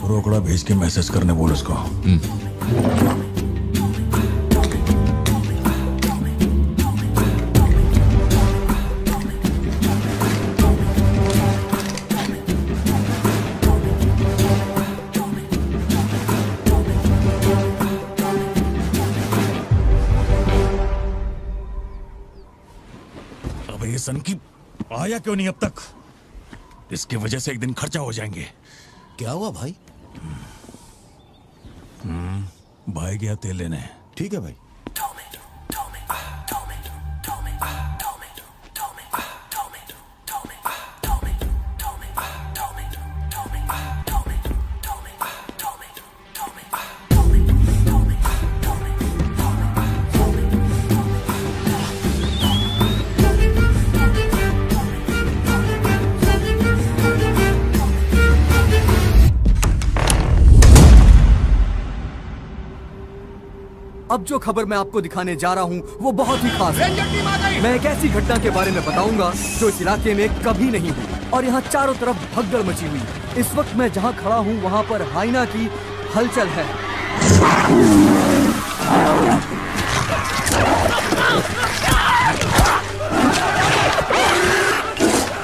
रोकड़ा भेज के मैसेज करने बोल उसको। अबे ये सन की आया क्यों नहीं अब तक? इसकी वजह से एक दिन खर्चा हो जाएंगे। क्या हुआ भाई? भाई गया तेल लेने। ठीक है भाई। अब जो खबर मैं आपको दिखाने जा रहा हूँ वो बहुत ही खास है। मैं एक ऐसी घटना के बारे में बताऊंगा जो इस इलाके में कभी नहीं हुई और यहाँ चारों तरफ भगदड़ मची हुई है। इस वक्त मैं जहाँ खड़ा हूँ वहाँ पर हाइना की हलचल है।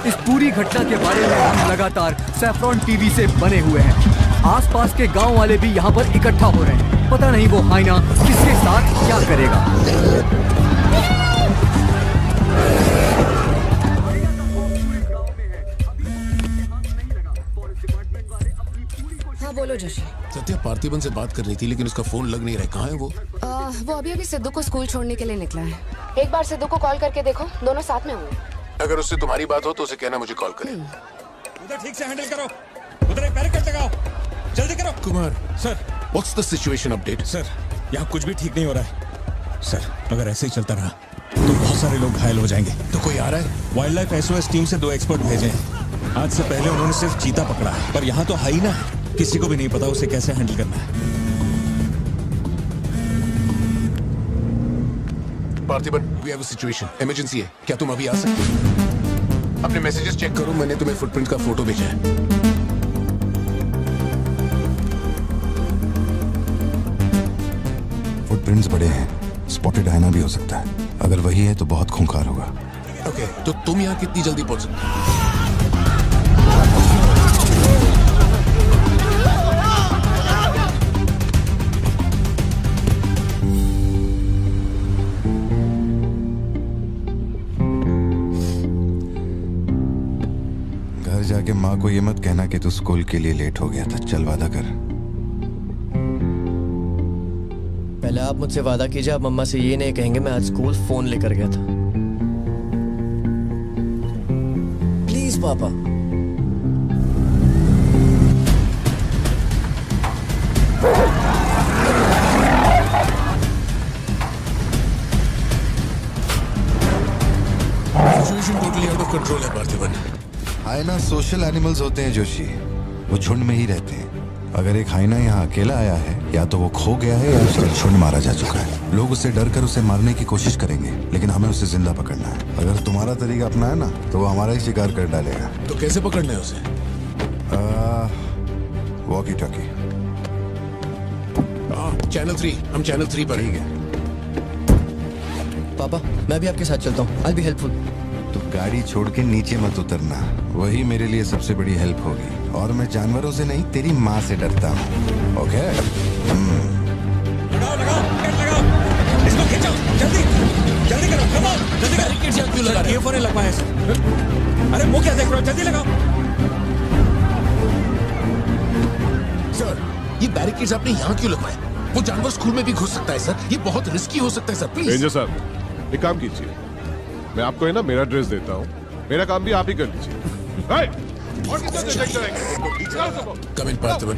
इस पूरी घटना के बारे में हम लगातार सैफ्रॉन टीवी से बने हुए हैं। आसपास के गांव वाले भी यहाँ पर इकट्ठा हो रहे हैं। पता नहीं वो हाइना किसके साथ क्या करेगा। हाँ बोलो जोशी। सत्या पार्थिबन से बात कर रही थी लेकिन उसका फोन लग नहीं रहा है। कहाँ है वो? वो अभी सिद्धू को स्कूल छोड़ने के लिए निकला है। एक बार सिद्धू को कॉल करके देखो, दोनों साथ में होंगे। अगर उससे तुम्हारी बात हो तो उसे कहना मुझे कॉल करे। उधर ठीक से हैंडल करो, उधर एक बैरिकेड लगाओ, जल्दी करो। Kumar sir, what's the situation update? Sir यहाँ कुछ भी ठीक नहीं हो रहा है सर। अगर ऐसे ही चलता रहा तो बहुत सारे लोग घायल हो जाएंगे। तो कोई आ रहा है? वाइल्ड लाइफ SOS टीम से 2 एक्सपर्ट भेजे हैं। आज से पहले उन्होंने सिर्फ चीता पकड़ा है, पर यहाँ तो हाइना है। किसी को भी नहीं पता उसे कैसे हैंडल करना है। Parthiban, we have a situation, emergency है। क्या तुम अभी आ सकते हो? अपने मैसेजेस चेक करो, मैंने तुम्हें फुटप्रिंट का फोटो भेजा है। फुटप्रिंट्स बड़े हैं, स्पॉटेड हाइना भी हो सकता है। अगर वही है तो बहुत खूंखार होगा। ओके, तो तुम यहाँ कितनी जल्दी पहुंच सकते हो? घर जाके माँ को ये मत कहना कि तू स्कूल के लिए लेट हो गया था। चल वादा कर। पहले आप मुझसे वादा कीजिए, आप मम्मा से ये नहीं कहेंगे मैं आज स्कूल फोन लेकर गया था। प्लीज पापा। Situation totally out of control है पार्थिबन। हाइना सोशल एनिमल्स होते हैं जोशी, वो झुंड में ही रहते हैं। अगर एक हाइना यहाँ अकेला आया है, या तो वो खो गया है या उसका झुंड मारा जा चुका है। लोग उससे डर कर उसे मारने की कोशिश करेंगे, लेकिन हमें उसे जिंदा पकड़ना है। अगर तुम्हारा तरीका अपनाया ना तो वो हमारा ही शिकार कर डालेगा। तो कैसे पकड़ना है उसे? Walkie talkie. चैनल 3, हम चैनल 3 पर। ठीक है पापा, मैं भी आपके साथ चलता हूँ। I'll be helpful। तो गाड़ी छोड़ के नीचे मत उतरना, वही मेरे लिए सबसे बड़ी हेल्प होगी। और मैं जानवरों से नहीं, तेरी माँ से डरता हूँ। ओके? लगाओ लगाओ, लगाओ, इसको खींचो, जल्दी जल्दी करो, कम ऑन, जल्दी करो। बैरिकेड यहाँ क्यों लगा रहे हो? ये लग पाया सर। अरे वो क्या देख रहे हो, जल्दी लगाओ। सर, ये बैरिकेड्स आपने यहाँ क्यों लगवाए? वो जानवर स्कूल में भी घुस सकता है सर। ये बहुत रिस्की हो सकता है सर, प्लीज। रेंजर साहब, एक काम कीजिए, मैं आपको है ना मेरा ड्रेस देता हूँ, मेरा काम भी आप ही कर लीजिए। कम इन पार्थिबन।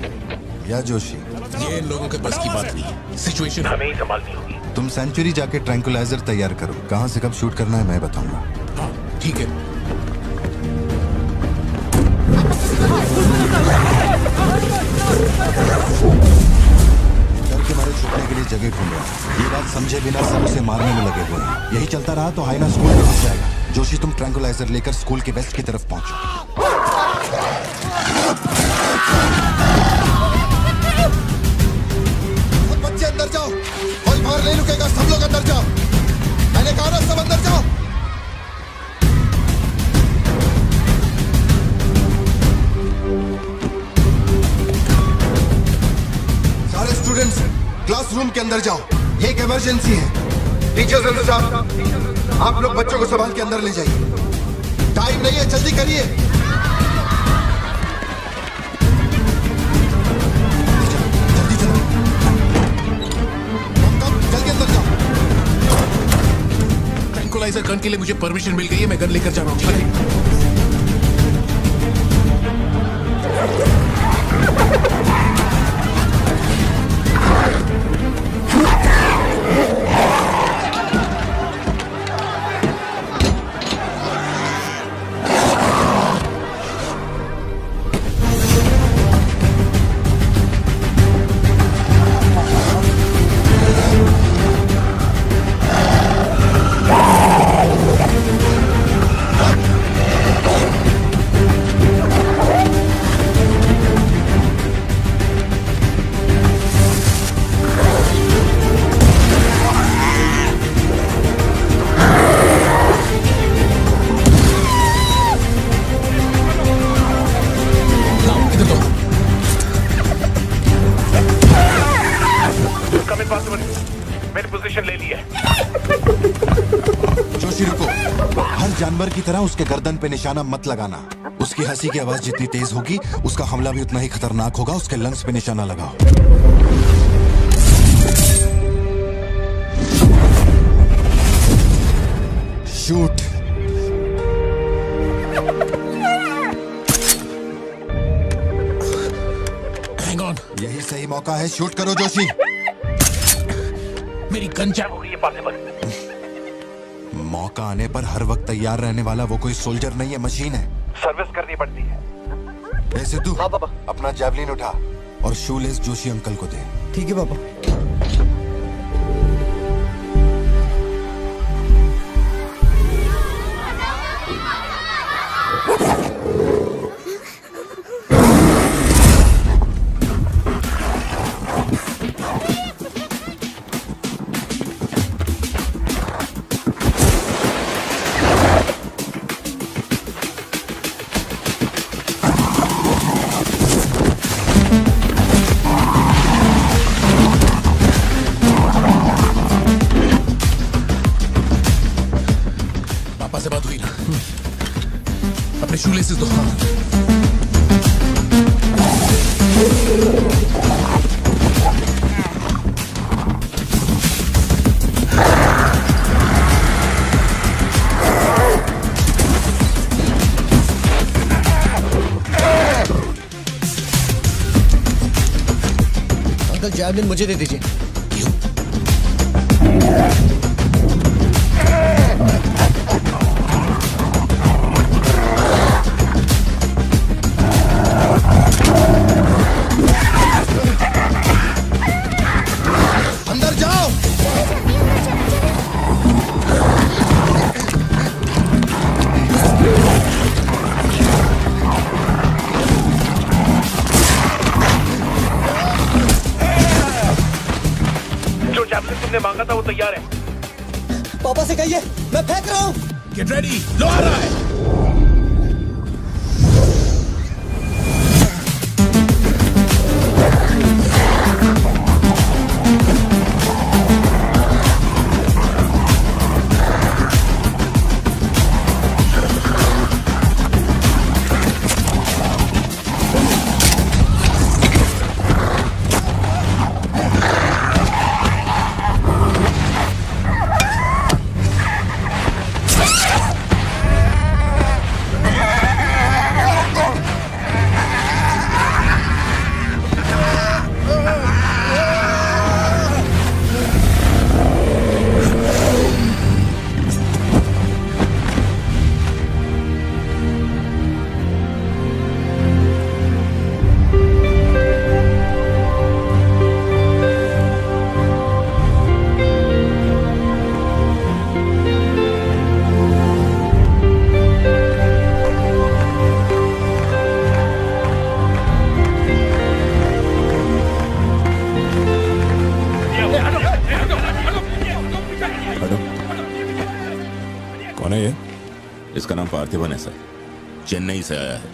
या जोशी, ये इन लोगों के बस की बात नहीं है। सिचुएशन हमें ही संभालनी होगी। तुम सेंचुरी जाके ट्रैंकुलाइजर तैयार करो। कहाँ से कब शूट करना है मैं बताऊंगा। हाँ ठीक है। डर के मारे छुपने के लिए जगह ढूंढ रहा है। ये बात समझे बिना सब उसे मारने में लगे हुए हैं। यही चलता रहा तो हाइना स्कूल में घुस जाएगा। जोशी, तुम ट्रैंकुलाइजर लेकर स्कूल के वेस्ट की तरफ पहुंचो। बच्चे अंदर जाओ, कोई बाहर नहीं रुकेगा, सब लोग अंदर जाओ। मैंने कहा ना, सब अंदर जाओ। सारे स्टूडेंट्स क्लासरूम के अंदर जाओ, एक इमरजेंसी है। टीचर्स एंड स्टाफ, आप लोग बच्चों को संभाल के अंदर ले जाइए। टाइम नहीं है, जल्दी करिए। जल्दी चलो, जल्दी अंदर जाओ। ट्रैंकुलाइजर गन के लिए मुझे परमिशन मिल गई है, मैं गन लेकर जा रहा हूँ। मैंने पोजीशन ले ली है। जोशी रुको, हर जानवर की तरह उसके गर्दन पे निशाना मत लगाना। उसकी हंसी की आवाज जितनी तेज होगी, उसका हमला भी उतना ही खतरनाक होगा। उसके लंग्स पे निशाना लगाओ। शूट। हैंग ऑन, यही सही मौका है, शूट करो जोशी। मेरी गन जैम हो रही है पासिबल। मौका आने पर हर वक्त तैयार रहने वाला वो कोई सोल्जर नहीं है, मशीन है। सर्विस करनी पड़ती है। ऐसे तू हाँ पापा। अपना जैवलिन उठा और शूलेस जोशी अंकल को दे। ठीक है पापा। से बात हुई ना? अपने शूलेसेस दो। अंकल जैवलिन मुझे दे दीजिए। अंदर जाओ। जो जैवलिन तुमने मांगा था वो तैयार है। पापा से कहिए मैं फेंक रहा हूँ। गेट रेडी, लो आ रहा है। इसका नाम पार्थिवन है सर, चेन्नई से आया है,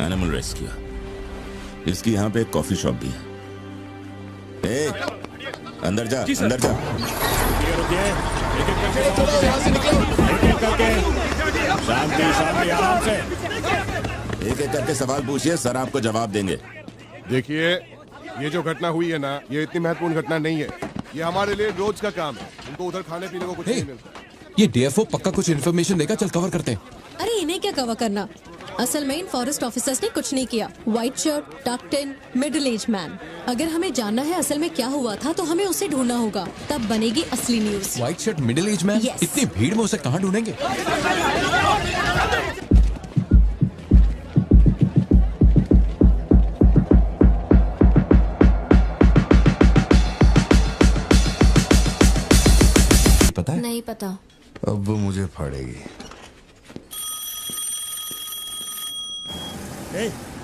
एनिमल रेस्क्यू। इसकी यहाँ पे एक कॉफी शॉप भी है। ए, अंदर जा, अंदर जा। शांति, आराम से। एक एक करके सवाल पूछिए, सर आपको जवाब देंगे। देखिए, ये जो घटना हुई है ना, ये इतनी महत्वपूर्ण घटना नहीं है। ये हमारे लिए रोज का काम है। उनको उधर खाने पीने को कुछ नहीं मिलता। ये डीएफओ पक्का कुछ इन्फॉर्मेशन देगा, चल कवर करते हैं। अरे इन्हें क्या कवर करना, असल में इन फॉरेस्ट ऑफिसर्स ने कुछ नहीं किया। व्हाइट शर्ट, टक्ड इन, मिडिल एज मैन। अगर हमें जानना है असल में क्या हुआ था तो हमें उसे ढूंढना होगा, तब बनेगी असली news. White shirt, middle age man, इतनी भीड़ में उसे कहाँ ढूंढेंगे? पता है? नहीं पता। अब वो मुझे फाड़ेगी।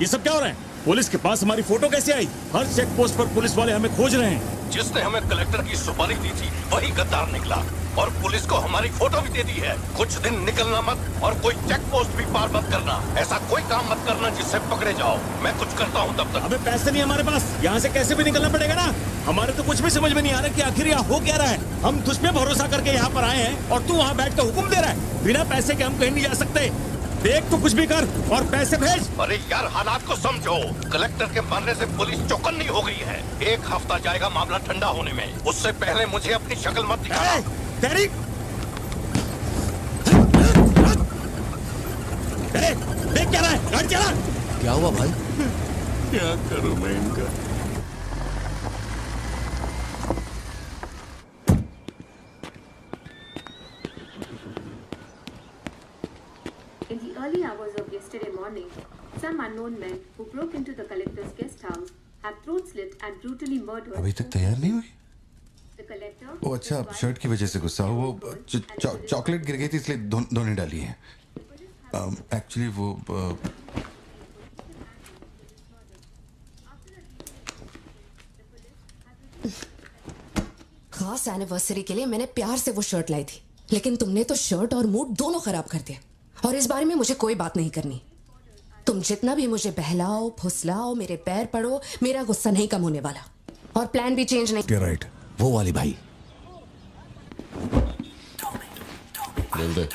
ये सब क्या हो रहा है? पुलिस के पास हमारी फोटो कैसे आई? हर चेक पोस्ट पर पुलिस वाले हमें खोज रहे हैं। जिसने हमें कलेक्टर की सुपारी दी थी वही गद्दार निकला और पुलिस को हमारी फोटो भी दे दी है। कुछ दिन निकलना मत और कोई चेक पोस्ट भी पार मत करना। ऐसा कोई काम मत करना जिससे पकड़े जाओ। मैं कुछ करता हूँ तब तक। अबे पैसे नहीं हमारे पास, यहाँ से कैसे भी निकलना पड़ेगा ना। हमारे तो कुछ भी समझ में नहीं आ रहा कि आखिर यहाँ हो क्या रहा है। हम तुझ पे भरोसा करके यहाँ पर आए हैं और तू वहाँ बैठ के हुक्म दे रहा है। बिना पैसे के हम कहीं नहीं जा सकते। देख तो कुछ भी कर और पैसे भेज। अरे यार, हालात को समझो। कलेक्टर के मरने से पुलिस चौकन्नी हो गई है। 1 हफ्ता जाएगा मामला ठंडा होने में। उससे पहले मुझे अपनी शक्ल मत दिखाना। तेरी देख क्या रहा है? गाड़ी चला। क्या हुआ भाई? क्या करूं मैं इनका? In the early hours of yesterday morning, some unknown men who broke into the collector's guest house have throat slit and brutally murdered. अभी तक तैयार नहीं हुई? The collector. वो अच्छा, शर्ट की वजह से गुस्सा हो। वो चॉकलेट गिर गई थी इसलिए धोने डाली है। एक्चुअली वो खास एनिवर्सरी के लिए मैंने प्यार से वो शर्ट लाई थी, लेकिन तुमने तो शर्ट और मूड दोनों खराब कर दिया। और इस बारे में मुझे कोई बात नहीं करनी। तुम जितना भी मुझे बहलाओ फुसलाओ, मेरे पैर पड़ो, मेरा गुस्सा नहीं कम होने वाला और प्लान भी चेंज नहीं। राइट, वो वाली भाई। बोल दे।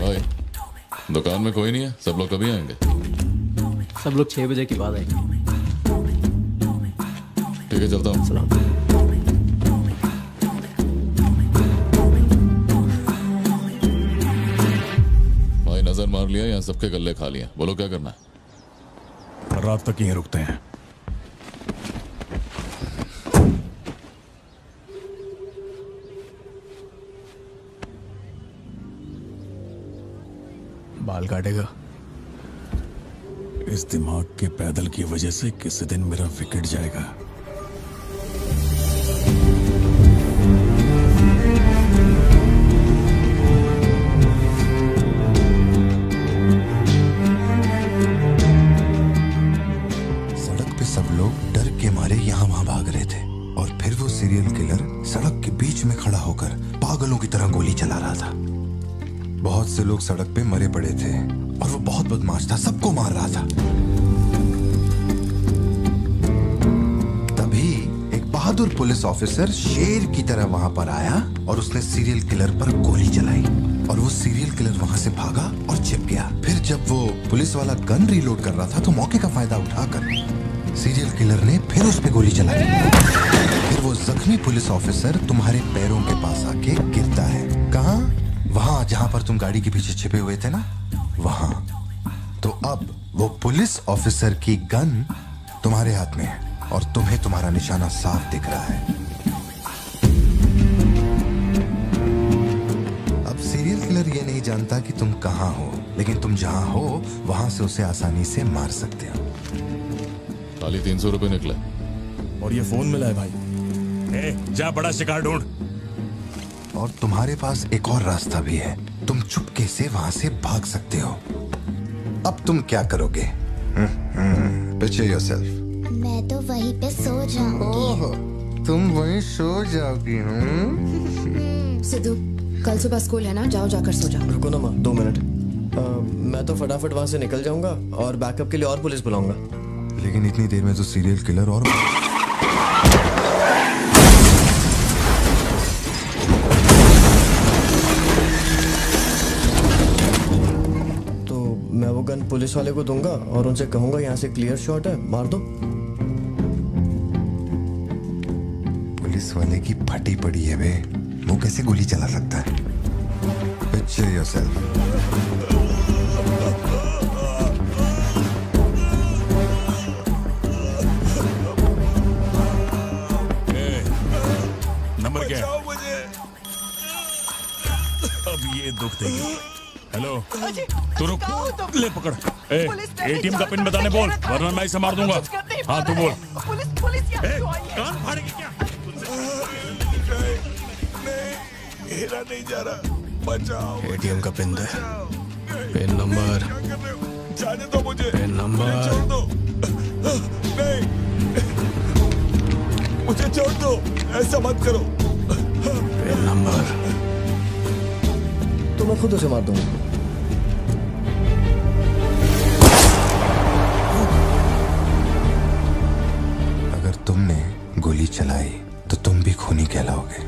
भाई, दुकान में कोई नहीं है, सब लोग कभी आएंगे? सब लोग 6 बजे के बाद आएंगे। ठीक है, चलता हूँ। भाई नजर मार लिया, यहाँ सबके गल्ले खा लिया। बोलो क्या करना है? रात तक यहीं रुकते हैं। बाल काटेगा? इस दिमाग के पैदल की वजह से किसी दिन मेरा विकेट जाएगा। सड़क पे सब लोग डर के मारे यहाँ वहाँ भाग रहे थे और फिर वो सीरियल किलर सड़क के बीच में खड़ा होकर पागलों की तरह गोली चला रहा था। बहुत से लोग सड़क पे मरे पड़े थे और वो बहुत बदमाश था, सबको मार रहा था। तभी एक बहादुर पुलिस ऑफिसर शेर की तरह वहां पर आया और उसने सीरियल किलर पर गोली चलाई और वो सीरियल किलर वहां से भागा और छिप गया। फिर जब वो पुलिस वाला गन रीलोड कर रहा था तो मौके का फायदा उठाकर सीरियल किलर ने फिर उस पे गोली चलाई। फिर वो जख्मी पुलिस ऑफिसर तुम्हारे पैरों के पास आके गिरता है। कहाँ? वहां जहां पर तुम गाड़ी के पीछे छिपे हुए थे ना, वहां। तो अब वो पुलिस ऑफिसर की गन तुम्हारे हाथ में है और तुम्हें तुम्हारा निशाना साफ दिख रहा है। अब सीरियल किलर ये नहीं जानता कि तुम कहां हो, लेकिन तुम जहां हो वहां से उसे आसानी से मार सकते हो। खाली 300 रुपए निकले और ये फोन मिला है भाई। जा बड़ा शिकार ढूंढ। और तुम्हारे पास एक और रास्ता भी है, तुम चुपके से वहां से भाग सकते हो। अब तुम क्या करोगे? Picture yourself. मैं तो वहीं पे सो जाऊंगी। तुम वहीं सो जाओगी? सिद्धू, कल सुबह स्कूल है ना, जाओ जाकर सो जाओ। रुको ना माँ, 2 मिनट। मैं तो फटाफट वहाँ से निकल जाऊंगा और बैकअप के लिए और पुलिस बुलाऊंगा। लेकिन इतनी देर में तो सीरियल किलर और तो मैं वो गन पुलिस वाले को दूंगा और उनसे कहूंगा यहाँ से क्लियर शॉट है, मार दो। पुलिस वाले की फटी पड़ी है बे, वो कैसे गोली चला सकता है? Picture yourself. नंबर क्या है? अब ये दुख देगी। हेलो, तू रुक, ले पकड़। एटीएम का पिन बताने बोल, वरना मैं इसे मार दूंगा। हाँ तू बोल। कान फाड़ेगी क्या? मेरा नहीं जा रहा, बचाओ। एटीएम का पिन दे, पिन नंबर, जाने दो मुझे, पिन नंबर। छोड़ दो, नहीं, मुझे छोड़ दो, ऐसा मत करो। पिन नंबर तो मैं खुद उसे मार दूंगा। अगर तुमने गोली चलाई तो तुम भी खूनी कहलाओगे।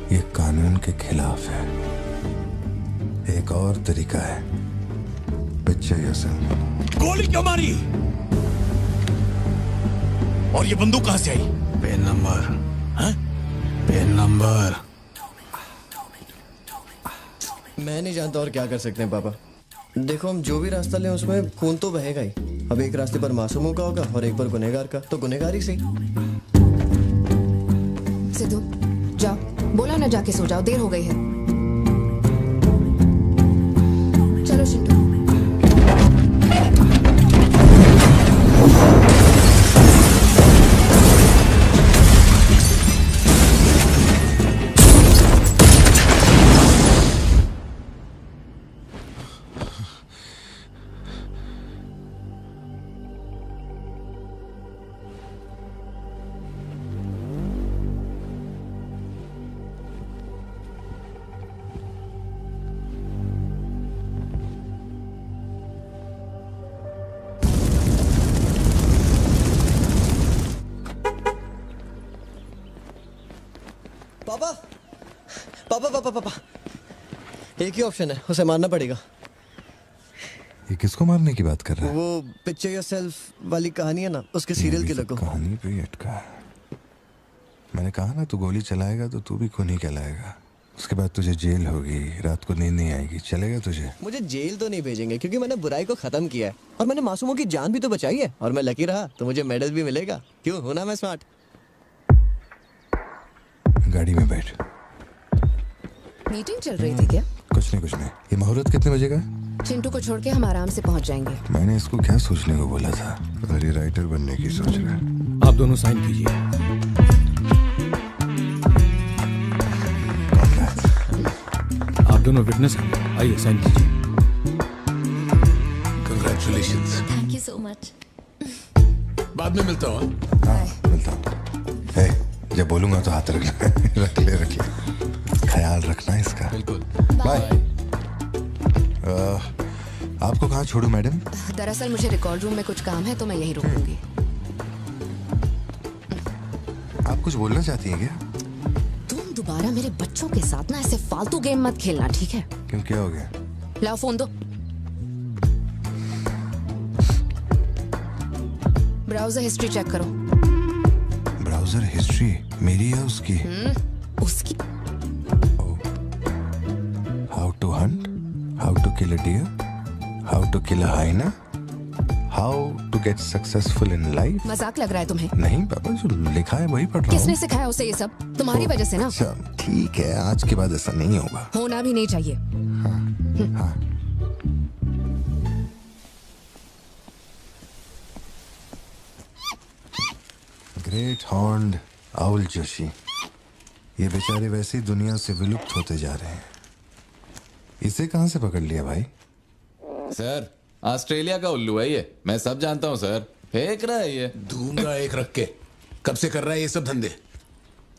ये कानून के खिलाफ है। एक और तरीका है। Picture yourself. गोली क्यों मारी? और ये बंदूक कहां से आई? Pin number, pin number. मैं नहीं जानता और क्या कर सकते हैं पापा। देखो, हम जो भी रास्ता लें उसमें खून तो बहेगा ही। अब एक रास्ते पर मासूमों का होगा और एक पर गुनहगार का, तो गुनहगार ही सही। सिद्धू, जाओ, बोला ना जाके सो जाओ, देर हो गई है। चलो शिंटू। पापा, पापा, पापा, पापा, एक ही ऑप्शन है, उसे मारना पड़ेगा। ये किसको मारने की बात कर रहा है? वो पिक्चर योरसेल्फ वाली कहानी है ना, उसके सीरियल किलर को। कहानी पे ही अटका है। मैंने कहा ना, तू गोली चलाएगा तो तू भी खूनी कहलाएगा। उसके बाद तुझे जेल होगी, रात को नींद नहीं आएगी। चलेगा तुझे? मुझे जेल तो नहीं भेजेंगे, क्योंकि मैंने बुराई को खत्म किया है और मैंने मासूमों की जान भी तो बचाई है। और मैं लकी रहा तो मुझे मेडल भी मिलेगा। क्यों, हूं ना मैं स्मार्ट? गाड़ी में बैठ। मीटिंग चल रही थी क्या? कुछ नहीं। ये मुहूर्त कितने बजे का? चिंटू को छोड़ के हम आराम से पहुंच जाएंगे। मैंने इसको क्या सोचने को बोला था? अरे राइटर बनने की सोच रहा है। आप दोनों साइन कीजिए। आप दोनों विटनेस हैं, आइए साइन कीजिए। Congratulations. Thank you so much. बाद में मिलता हूँ। हाँ, मिलता हूँ। हे, जब बोलूंगा तो हाथ रखना। रख ले। ख्याल रखना इसका। बिल्कुल। बाय। आपको कहाँ छोड़ूं मैडम? दरअसल मुझे रिकॉर्ड रूम में कुछ काम है तो मैं यहीं रुकूंगी। आप कुछ बोलना चाहती हैं क्या? तुम दोबारा मेरे बच्चों के साथ ना ऐसे फालतू गेम मत खेलना, ठीक है? क्यों, क्या हो गया? लाओ फोन दो। ब्राउजर हिस्ट्री चेक करो। ब्राउजर हिस्ट्री मेरी या उसकी? उसकी। How to hunt, how to kill a deer, how to kill a hyena, how to get successful in life. मजाक लग रहा है तुम्हें? नहीं पापा, जो लिखा है वही पढ़ रहा हूँ। किसने सिखाया उसे ये सब? तुम्हारी वजह से ना। अच्छा ठीक है, आज के बाद ऐसा नहीं होगा। होना भी नहीं चाहिए। हाँ। ग्रेट हॉर्न्ड आउल जोशी, ये बेचारे वैसे ही दुनिया से विलुप्त होते जा रहे हैं। इसे कहां से पकड़ लिया भाई? सर, ऑस्ट्रेलिया का उल्लू है ये, मैं सब जानता हूं सर। फेंक रहा है ये। दूंगा एक रख के। कब से कर रहा है ये सब धंधे?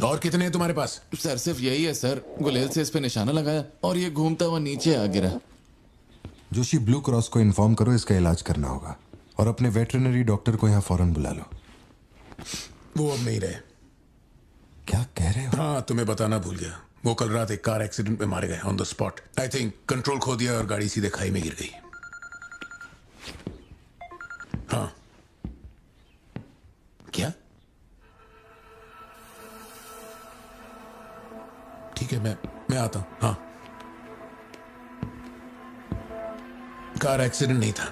और कितने हैं तुम्हारे पास? सर सिर्फ यही है सर। गुलेल से इस पे निशाना लगाया और ये घूमता हुआ नीचे आ गिरा। जोशी, ब्लू क्रॉस को इन्फॉर्म करो, इसका इलाज करना होगा। और अपने वेटरनरी डॉक्टर को यहाँ फौरन बुला लो। वो अब नहीं रहे। क्या कह रहे हो? हाँ, तुम्हें बताना भूल गया। वो कल रात एक कार एक्सीडेंट में मारे गए on the spot. I think control खो दिया और गाड़ी सीधे खाई में गिर गई। हाँ। क्या? ठीक है, मैं आता हूं। हाँ, कार एक्सीडेंट नहीं था,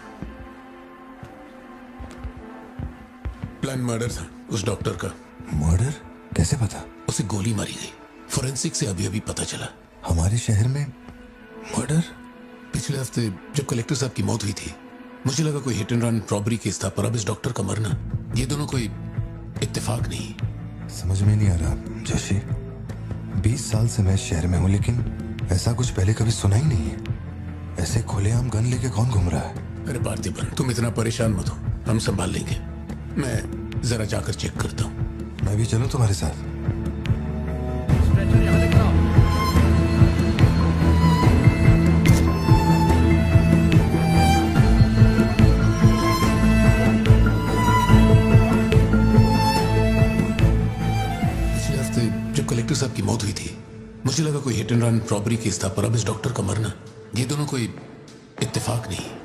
प्लान मर्डर था उस डॉक्टर का। मर्डर? कैसे पता? उसे गोली मारी गई। फोरेंसिक से अभी अभी पता चला। हमारे शहर में मर्डर? पिछले हफ्ते जब कलेक्टर साहब की मौत हुई थी, मुझे लगा कोई hit and run robbery case था, पर अब इस डॉक्टर का मरना, ये दोनों कोई इत्तेफाक नहीं। समझ में नहीं आ रहा जोशी। 20 साल से मैं इस शहर में हूँ, लेकिन ऐसा कुछ पहले कभी सुना ही नहीं है। ऐसे खुलेआम गन लेके कौन घूम रहा है? अरे पार्थिबन, तुम इतना परेशान मत हो, हम संभाल लेंगे। मैं जरा जाकर चेक करता हूँ। मैं भी चलूं तुम्हारे साथ? पिछले हफ्ते जब कलेक्टर साहब की मौत हुई थी, मुझे लगा कोई hit and run robbery case था, पर अब इस डॉक्टर का मरना, ये दोनों कोई इत्तेफाक नहीं।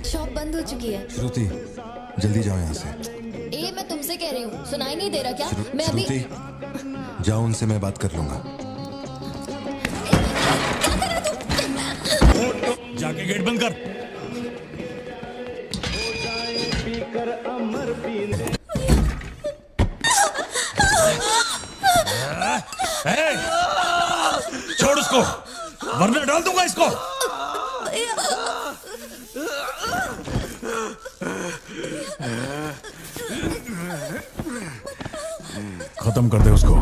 शॉप बंद हो चुकी है। श्रुति, जल्दी जाओ यहाँ से। ए, मैं तुमसे कह रही हूँ, सुनाई नहीं दे रहा क्या? मैं अभी श्रुति, जाओ, उनसे मैं बात कर लूंगा। जाके गेट बंद कर। छोड़ उसको, वरना डाल दूंगा इसको। खत्म कर दे उसको।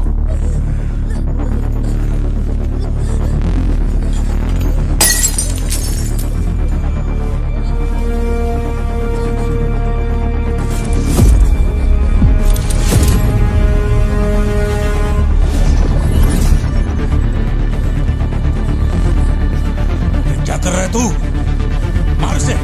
क्या कर रहा है तू? मार से।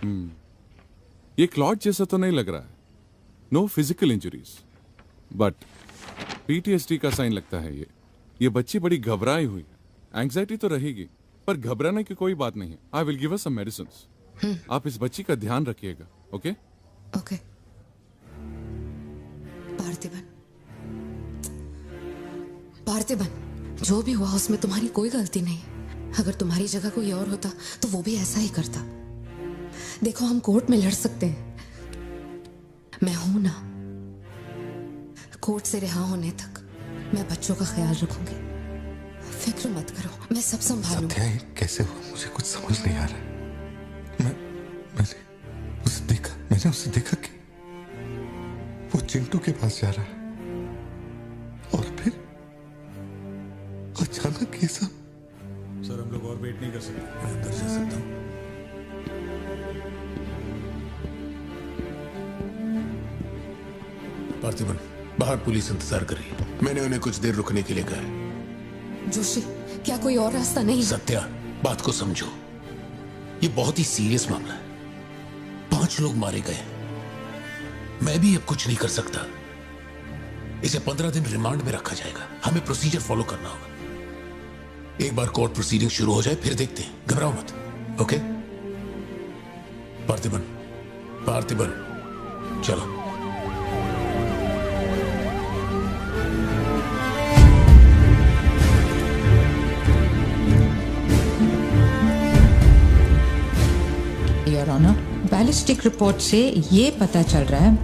ये क्लॉट जैसा तो नहीं लग रहा है. No physical injuries, but PTSD का साइन लगता है ये बच्ची बड़ी घबराई हुई है. एंग्जाइटी तो रहेगी, पर घबराने की कोई बात नहीं है. I will give her some medicines. आप इस बच्ची का ध्यान रखिएगा. Okay okay. पार्थिबन, जो भी हुआ उसमें तुम्हारी कोई गलती नहीं. अगर तुम्हारी जगह कोई और होता तो वो भी ऐसा ही करता. देखो, हम कोर्ट में लड़ सकते हैं, मैं हूं ना. कोर्ट से रिहा होने तक मैं बच्चों का ख्याल रखूंगी. फिक्र मत करो, मैं सब संभालूंगी. सत्या, ये कैसे हुआ मुझे कुछ समझ नहीं आ रहा. मैंने उसे देखा कि वो चिंटू के पास जा रहा है और फिर अचानक ये सब. सर, हम लोग और वेट नहीं कर सकते. मैं अंदर जा सकता हूं? पार्थिबन, बाहर पुलिस इंतजार कर रही है. मैंने उन्हें कुछ देर रुकने के लिए कहा है. जोशी, क्या कोई और रास्ता नहीं? सत्या, बात को समझो. ये बहुत ही सीरियस मामला है. 5 लोग मारे गए. मैं भी अब कुछ नहीं कर सकता. इसे 15 दिन रिमांड में रखा जाएगा. हमें प्रोसीजर फॉलो करना होगा. एक बार कोर्ट प्रोसीडिंग शुरू हो जाए फिर देखते हैं. घबराओ मत. ओके? पार्थिबन, चलो. योर ऑनर, बैलिस्टिक रिपोर्ट से ये पता चल रहा है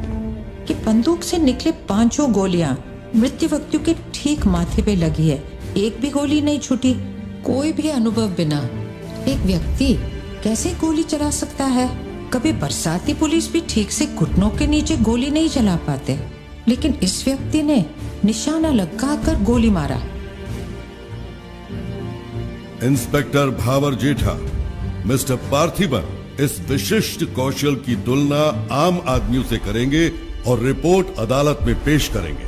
कि बंदूक से निकले 5 गोलियां मृत्यु व्यक्ति के ठीक माथे पे लगी है. एक भी गोली नहीं छूटी. कोई भी अनुभव बिना एक व्यक्ति कैसे गोली चला सकता है? कभी बरसाती पुलिस भी ठीक से घुटनों के नीचे गोली नहीं चला पाते, लेकिन इस व्यक्ति ने निशाना लगाकर गोली मारा. इंस्पेक्टर भावर जेठा, मिस्टर पार्थिबन इस विशिष्ट कौशल की तुलना आम आदमियों से करेंगे और रिपोर्ट अदालत में पेश करेंगे.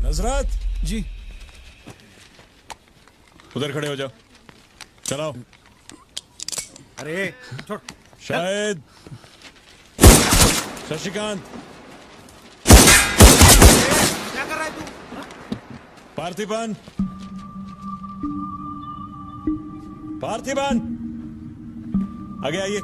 नजरत जी, उधर खड़े हो जाओ. चलाओ. अरे छोड़. शायद शशिकांत, क्या कर रहा है तू? पार्थिबन, आगे आइए.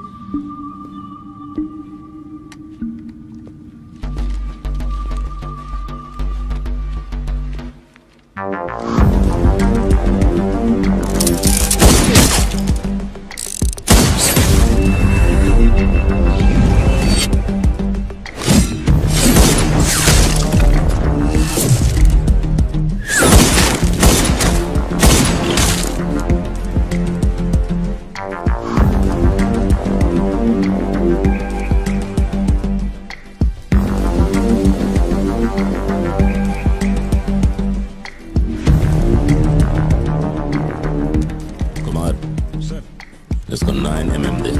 इसको 9 mm दे.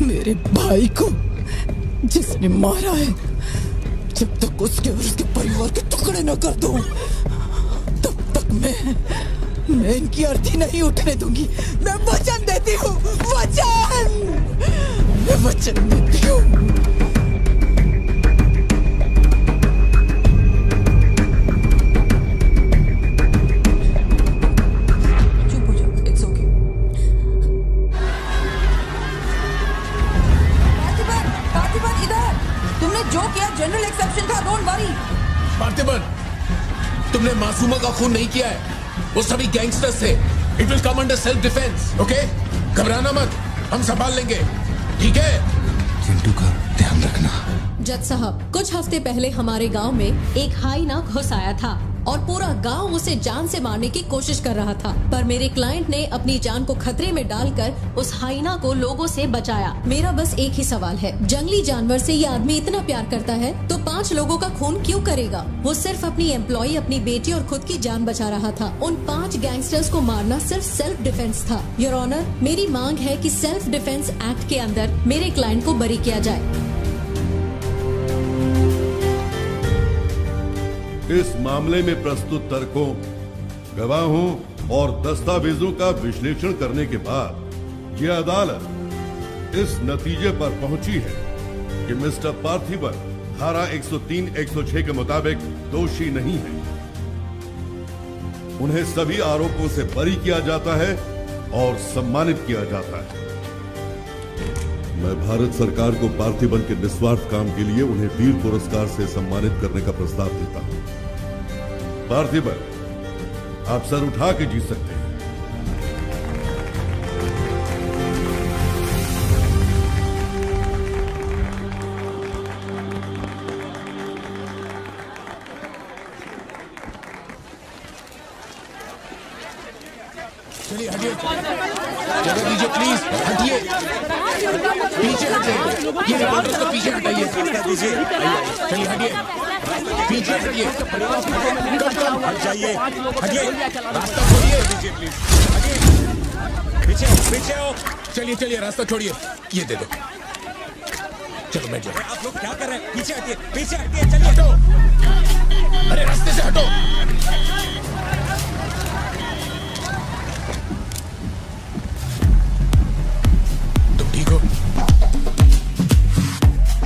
मेरे भाई को जिसने मारा है, जब तक उसके और उसके परिवार के टुकड़े न कर दूं, तब तक मैं इनकी अर्थी नहीं उठने दूंगी. मैं वचन देती हूँ, मैं वचन देती हूँ. जनरल एक्सेप्शन था, डोंट वरी. पार्थिबन, तुमने मासूमा का खून नहीं किया है. वो सभी गैंगस्टर्स थे. It will come under self defence. Okay? घबराना मत, हम संभाल लेंगे. ठीक है? अमजद साहब, कुछ हफ्ते पहले हमारे गांव में एक हाइना घुस आया था और पूरा गांव उसे जान से मारने की कोशिश कर रहा था, पर मेरे क्लाइंट ने अपनी जान को खतरे में डालकर उस हाइना को लोगों से बचाया। मेरा बस एक ही सवाल है, जंगली जानवर से ये आदमी इतना प्यार करता है तो 5 लोगों का खून क्यों करेगा? वो सिर्फ अपनी एम्प्लॉय, अपनी बेटी और खुद की जान बचा रहा था। उन 5 गैंगस्टर्स को मारना सिर्फ सेल्फ डिफेंस था। योर ऑनर, मेरी मांग है कि सेल्फ डिफेंस एक्ट के अंदर मेरे क्लाइंट को बरी किया जाए। इस मामले में प्रस्तुत तर्कों, गवाहों और दस्तावेजों का विश्लेषण करने के बाद यह अदालत इस नतीजे पर पहुंची है कि मिस्टर पार्थिबन धारा 103-106 के मुताबिक दोषी नहीं है। उन्हें सभी आरोपों से बरी किया जाता है और सम्मानित किया जाता है। मैं भारत सरकार को पार्थिबन के निस्वार्थ काम के लिए उन्हें वीर पुरस्कार से सम्मानित करने का प्रस्ताव देता हूं। पार्थिबन, आप सर उठा के जी सकते हैं। चलिए हटिए, जगह दीजिए प्लीज, हटिए, पीछे हटिए, ये रिपोर्टर्स को पीछे हटाइए, चलिए हटिए, पीछे हटिए, हट जाइए, हटिए, रास्ता छोड़िए, दीजिए प्लीज, हटिए, पीछे पीछे हो, चलिए चलिए रास्ता छोड़िए, ये दे दो, चलो बैठ जाओ। आप लोग क्या कर रहे हैं? पीछे हटिए, चलिए हटो, अरे रास्ते से हटो।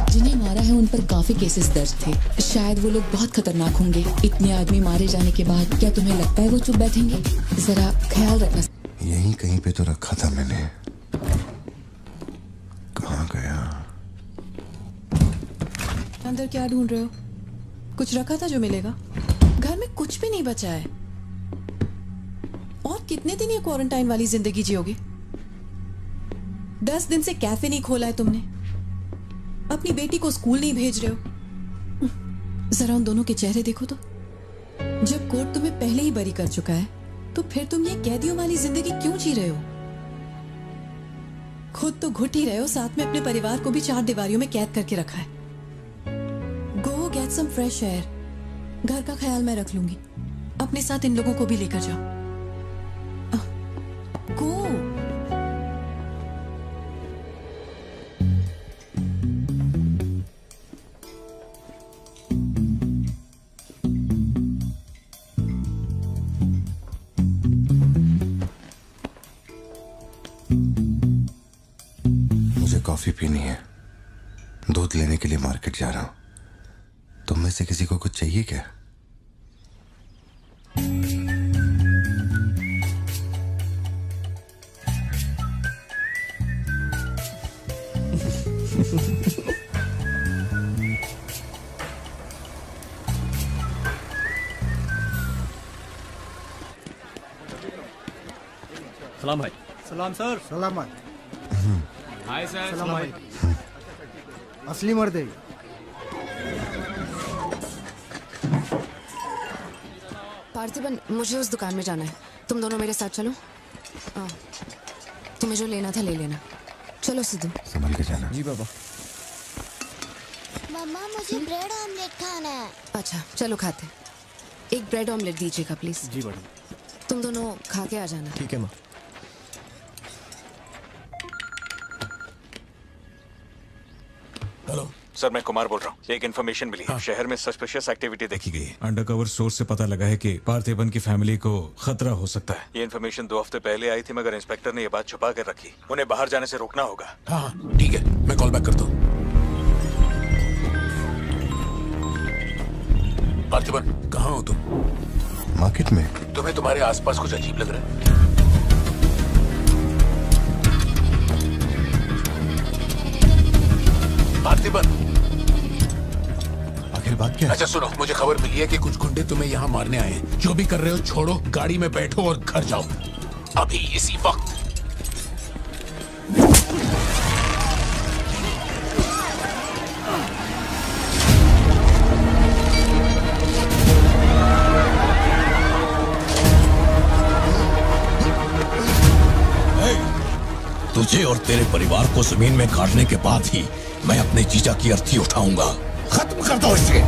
जिन्हें मारा है उन पर काफी केसेस दर्ज थे, शायद वो लोग बहुत खतरनाक होंगे। इतने आदमी मारे जाने के बाद क्या तुम्हें लगता है वो चुप बैठेंगे? जरा ख्याल रखना। यहीं कहीं पे तो रखा था मैंने, कहाँ गया? अंदर क्या ढूंढ रहे हो? कुछ रखा था जो मिलेगा? घर में कुछ भी नहीं बचा है। और कितने दिन ये क्वारंटाइन वाली जिंदगी जियोगी? 10 दिन से कैफे नहीं खोला है तुमने, अपनी बेटी को स्कूल नहीं भेज रहे हो। जरा उन दोनों के चेहरे देखो तो। जब कोर्ट तुम्हें पहले ही बरी कर चुका है तो फिर तुम ये कैदियों वाली जिंदगी क्यों जी रहे हो? खुद तो घुट ही रहे हो, साथ में अपने परिवार को भी 4 दीवारियों में कैद करके रखा है। Go get some fresh air. घर का ख्याल मैं रख लूंगी, अपने साथ इन लोगों को भी लेकर जाओ। गो। कॉफी पीनी है, दूध लेने के लिए मार्केट जा रहा हूं। तुम में से किसी को कुछ चाहिए क्या? सलाम भाई। सलाम सर। सलामत। Hi sir. सलाम भाई। असली मर्द है। पार्थिबन, मुझे उस दुकान में जाना है, तुम दोनों मेरे साथ चलो। तुम्हें जो लेना था ले लेना। चलो सिद्धू। संभल के जाना। जी बाबा। मम्मा मुझे ब्रेड ऑमलेट खाना है। अच्छा चलो खाते। एक ब्रेड ऑमलेट दीजिएगा प्लीज। जी मैडम। तुम दोनों खा के आ जाना। ठीक है माँ। हेलो सर, मैं कुमार बोल रहा हूँ। एक इन्फॉर्मेशन मिली है, शहर में सस्पिशियस एक्टिविटी देखी गई है। अंडरकवर सोर्स से पता लगा है कि पार्थिबन की फैमिली को खतरा हो सकता है। ये इन्फॉर्मेशन 2 हफ्ते पहले आई थी, मगर इंस्पेक्टर ने ये बात छुपा कर रखी। उन्हें बाहर जाने से रोकना होगा। हाँ ठीक है, मैं कॉल बैक करता हूँ। पार्थिबन, कहाँ हो तुम? मार्केट में। तुम्हें तुम्हारे आसपास कुछ अजीब लग रहा है? पार्थिबन, आखिर बात क्या है? अच्छा सुनो, मुझे खबर मिली है कि कुछ गुंडे तुम्हें यहाँ मारने आए हैं। जो भी कर रहे हो छोड़ो, गाड़ी में बैठो और घर जाओ अभी इसी वक्त। तुझे और तेरे परिवार को जमीन में गाड़ने के बाद ही मैं अपने जीजा की अर्थी उठाऊंगा। खत्म कर दो इसे।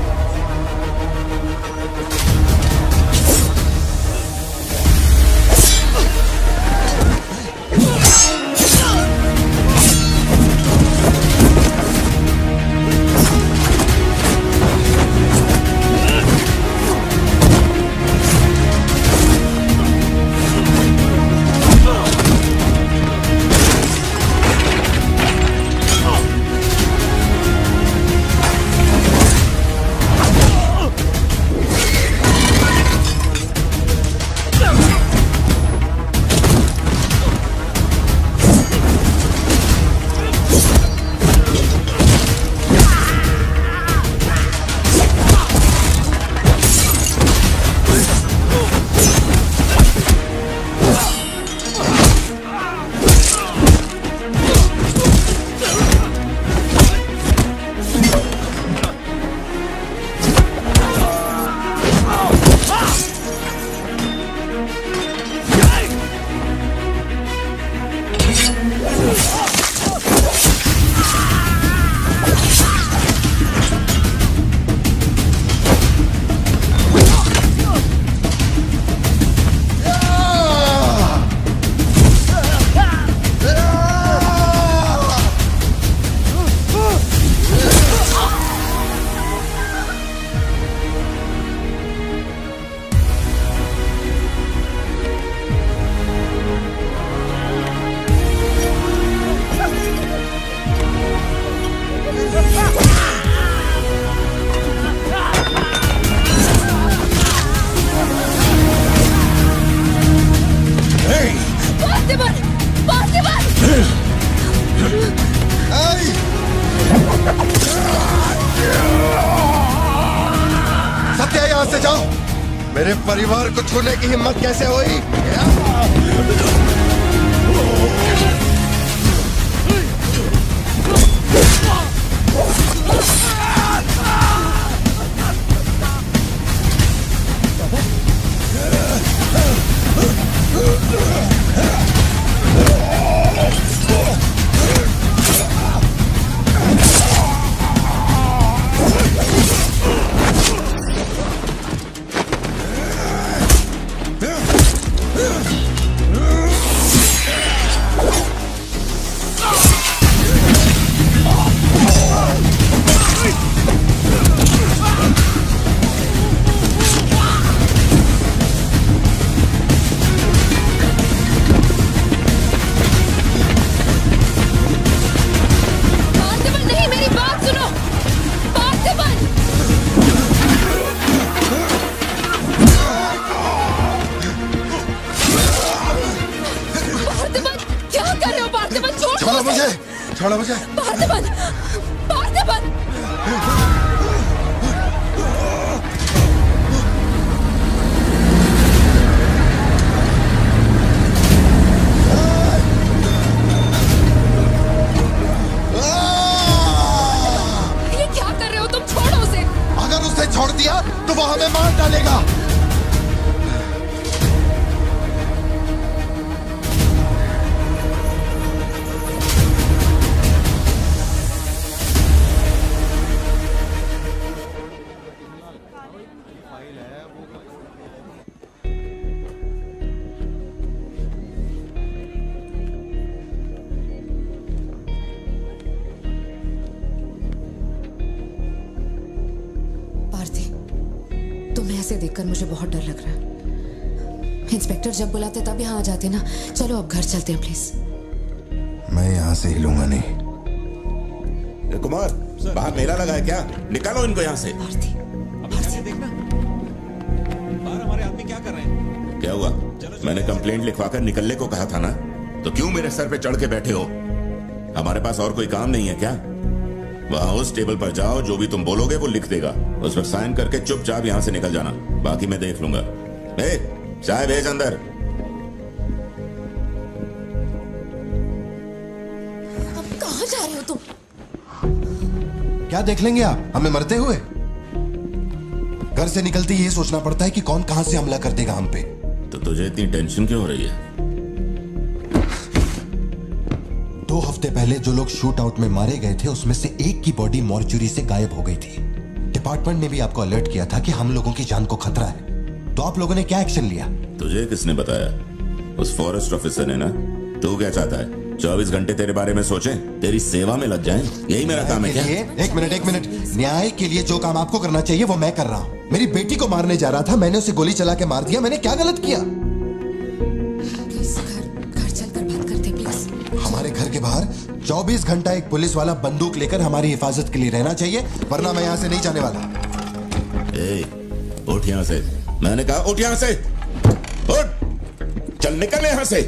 सत्या, यहाँ से जाओ। मेरे परिवार को छूने की हिम्मत कैसे हुई? छोड़ो मुझे। पार्थिबन, पार्थिबन। ये क्या कर रहे हो तुम? छोड़ो उसे। अगर उसे छोड़ दिया तो वो हमें मार डालेगा। तुम्हें ऐसे देखकर मुझे बहुत डर लग रहा है। इंस्पेक्टर जब बुलाते तब यहाँ आ जाते ना। चलो अब घर चलते हैं प्लीज। मैं यहाँ से हिलूंगा नहीं। कुमार, बाहर मेला लगा है क्या? निकालो इनको यहाँ से। देखना बाहर हमारे आदमी क्या कर रहे हैं। क्या हुआ? मैंने कंप्लेंट लिखवाकर निकलने को कहा था ना, तो क्यों मेरे सर पे चढ़ के बैठे हो? हमारे पास और कोई काम नहीं है क्या? वहां उस टेबल पर जाओ, जो भी तुम बोलोगे वो लिख देगा। उस पर साइन करके चुपचाप यहाँ से निकल जाना, बाकी मैं देख लूंगा। चाय भेज अंदर। अब कहाँ जा रहे हो तुम? क्या देख लेंगे आप हमें मरते हुए? घर से निकलते ये सोचना पड़ता है कि कौन कहां से हमला कर देगा हम पे। तो तुझे इतनी टेंशन क्यों हो रही है? 2 हफ्ते पहले जो लोग शूट आउट में मारे गए थे उसमें से एक की बॉडी मॉर्चुरी से गायब हो गई थी। डिपार्टमेंट ने भी आपको अलर्ट किया था कि हम लोगों की जान को खतरा है, तो आप लोगों ने क्या एक्शन लिया? तुझे किसने बताया? उस फॉरेस्ट ऑफिसर ने ना। तू क्या चाहता है? 24 घंटे तेरे बारे में सोचें, तेरी सेवा में लग जाएं? यही मेरा काम है क्या? एक मिनट। न्याय के लिए जो काम आपको करना चाहिए वो मैं कर रहा हूँ। मेरी बेटी को मारने जा रहा था, मैंने उसे गोली चला के मार दिया। मैंने क्या गलत किया? घर चलकर बात करते प्लीज। हमारे घर के बाहर 24 घंटा एक पुलिस वाला बंदूक लेकर हमारी हिफाजत के लिए रहना चाहिए, वरना मैं यहाँ से नहीं जाने वाला। उठ यहाँ से, मैंने कहा उठ यहाँ से, उठ, चल निकल यहाँ से।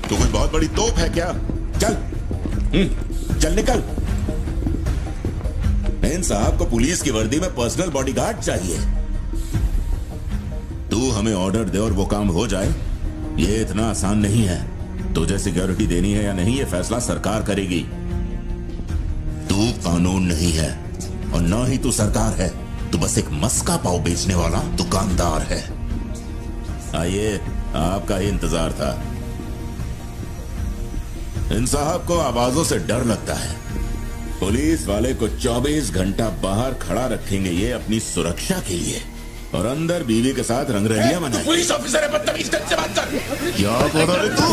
तू कोई बहुत बड़ी तोप है क्या? चल चल निकल। इन साहब को पुलिस की वर्दी में पर्सनल बॉडीगार्ड चाहिए। तू हमें ऑर्डर दे और वो काम हो जाए, ये इतना आसान नहीं है। तुझे सिक्योरिटी देनी है या नहीं, ये फैसला सरकार करेगी। तू कानून नहीं है और ना ही तू सरकार है, तू बस एक मस्का पाव बेचने वाला दुकानदार है। आइए, आपका ही इंतजार था। इन साहब को आवाजों से डर लगता है। पुलिस वाले को 24 घंटा बाहर खड़ा रखेंगे ये अपनी सुरक्षा के लिए, और अंदर बीवी के साथ रंगरलियां मनाएंगे। पुलिस ऑफिसर है, बदतमीज ढंग से बात कर। क्या बोल रहे तू?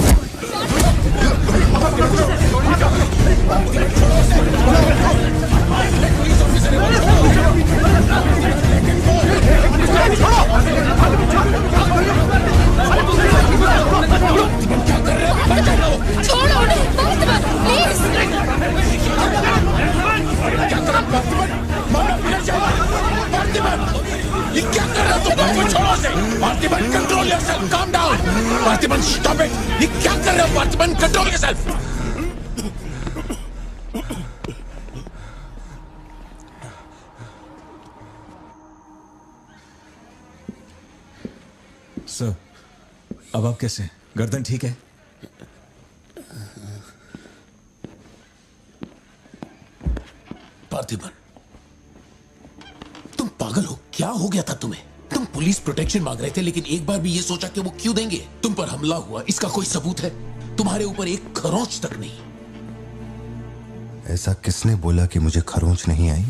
छोड़ो उन्हें, प्लीज। ये क्या कर रहा तुम? मुझको छोड़ो से। Parthiban, control yourself, calm down. Parthiban, stop it. ये क्या कर रहे हो पार्थिबन? Control yourself. सर, अब आप कैसे हैं? गर्दन ठीक है? पार्थिबन, तुम पागल हो? क्या हो गया था तुम्हें? तुम पुलिस प्रोटेक्शन मांग रहे थे, लेकिन एक बार भी ये सोचा कि वो क्यों देंगे? तुम पर हमला हुआ, इसका कोई सबूत है? तुम्हारे ऊपर एक खरोंच तक नहीं। ऐसा किसने बोला कि मुझे खरोंच नहीं आई?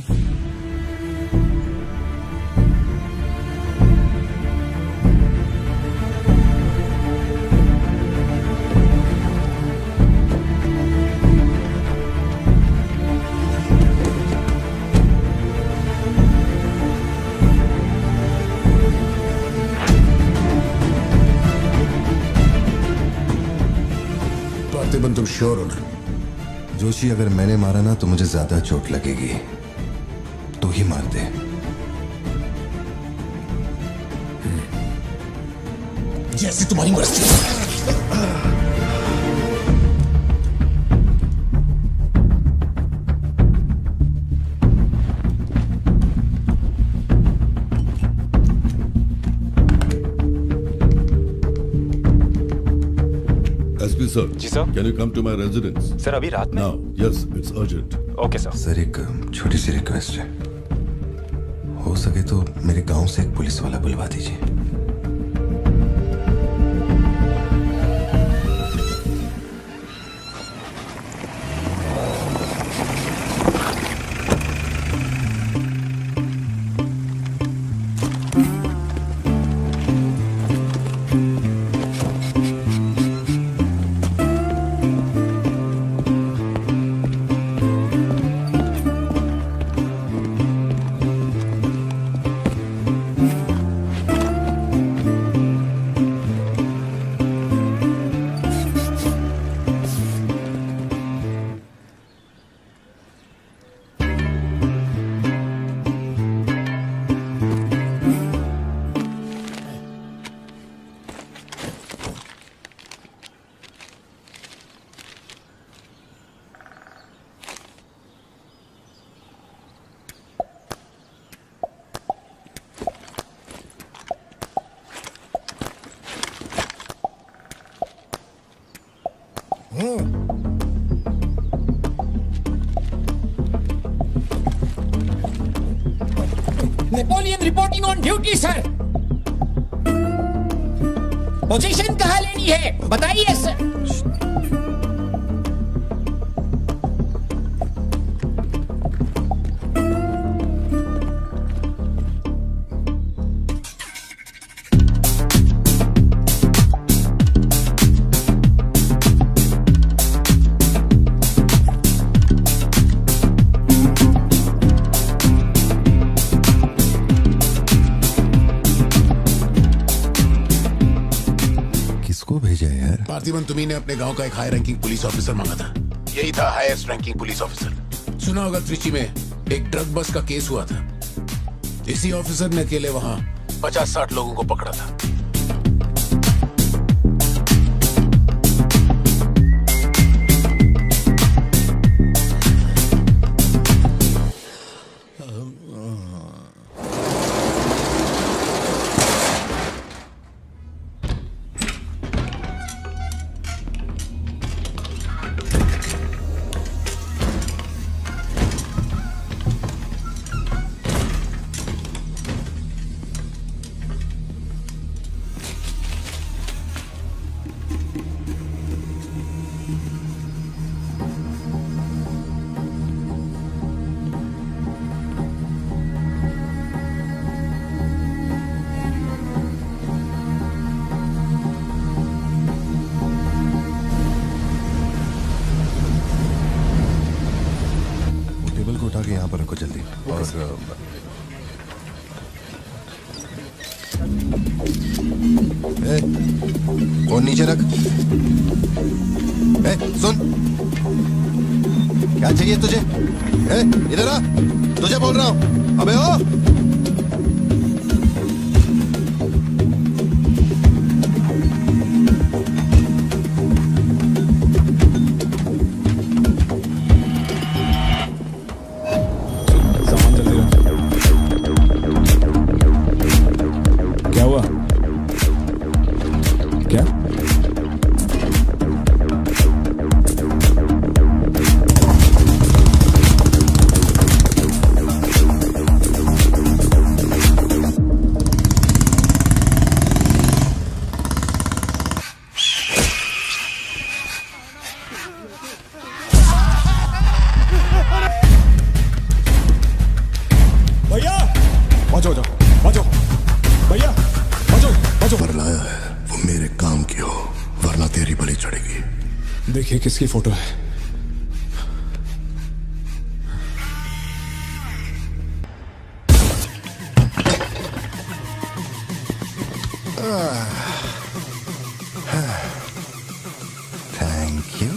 पार्थिबन, तुम श्योर हो ना? जोशी, अगर मैंने मारा ना तो मुझे ज्यादा चोट लगेगी। तू ही मार दे। जैसे तुम्हारी मर्जी। SP sir. जी sir. Can you come to my residence? Sir, अभी रात में? Now, yes, it's urgent. Okay sir. Sir, एक छोटी सी रिक्वेस्ट है। हो सके तो मेरे गांव से एक पुलिस वाला बुलवा दीजिए। Napoleon reporting on duty sir. Position कहाँ लेनी है बताइए सर। पार्थिवन, तुम्ही ने अपने गांव का एक हाई रैंकिंग पुलिस ऑफिसर मांगा था। यही था हाईएस्ट रैंकिंग पुलिस ऑफिसर। सुना होगा त्रिची में एक ड्रग बस का केस हुआ था। इसी ऑफिसर ने अकेले वहां 50-60 लोगों को पकड़ा था। उठा के यहाँ पर रखो जल्दी। और फोन नीचे रख। सुन, क्या चाहिए तुझे? इधर आ, तुझे बोल रहा हूँ। अबे ओ, देखिए किसकी फोटो है। Thank you.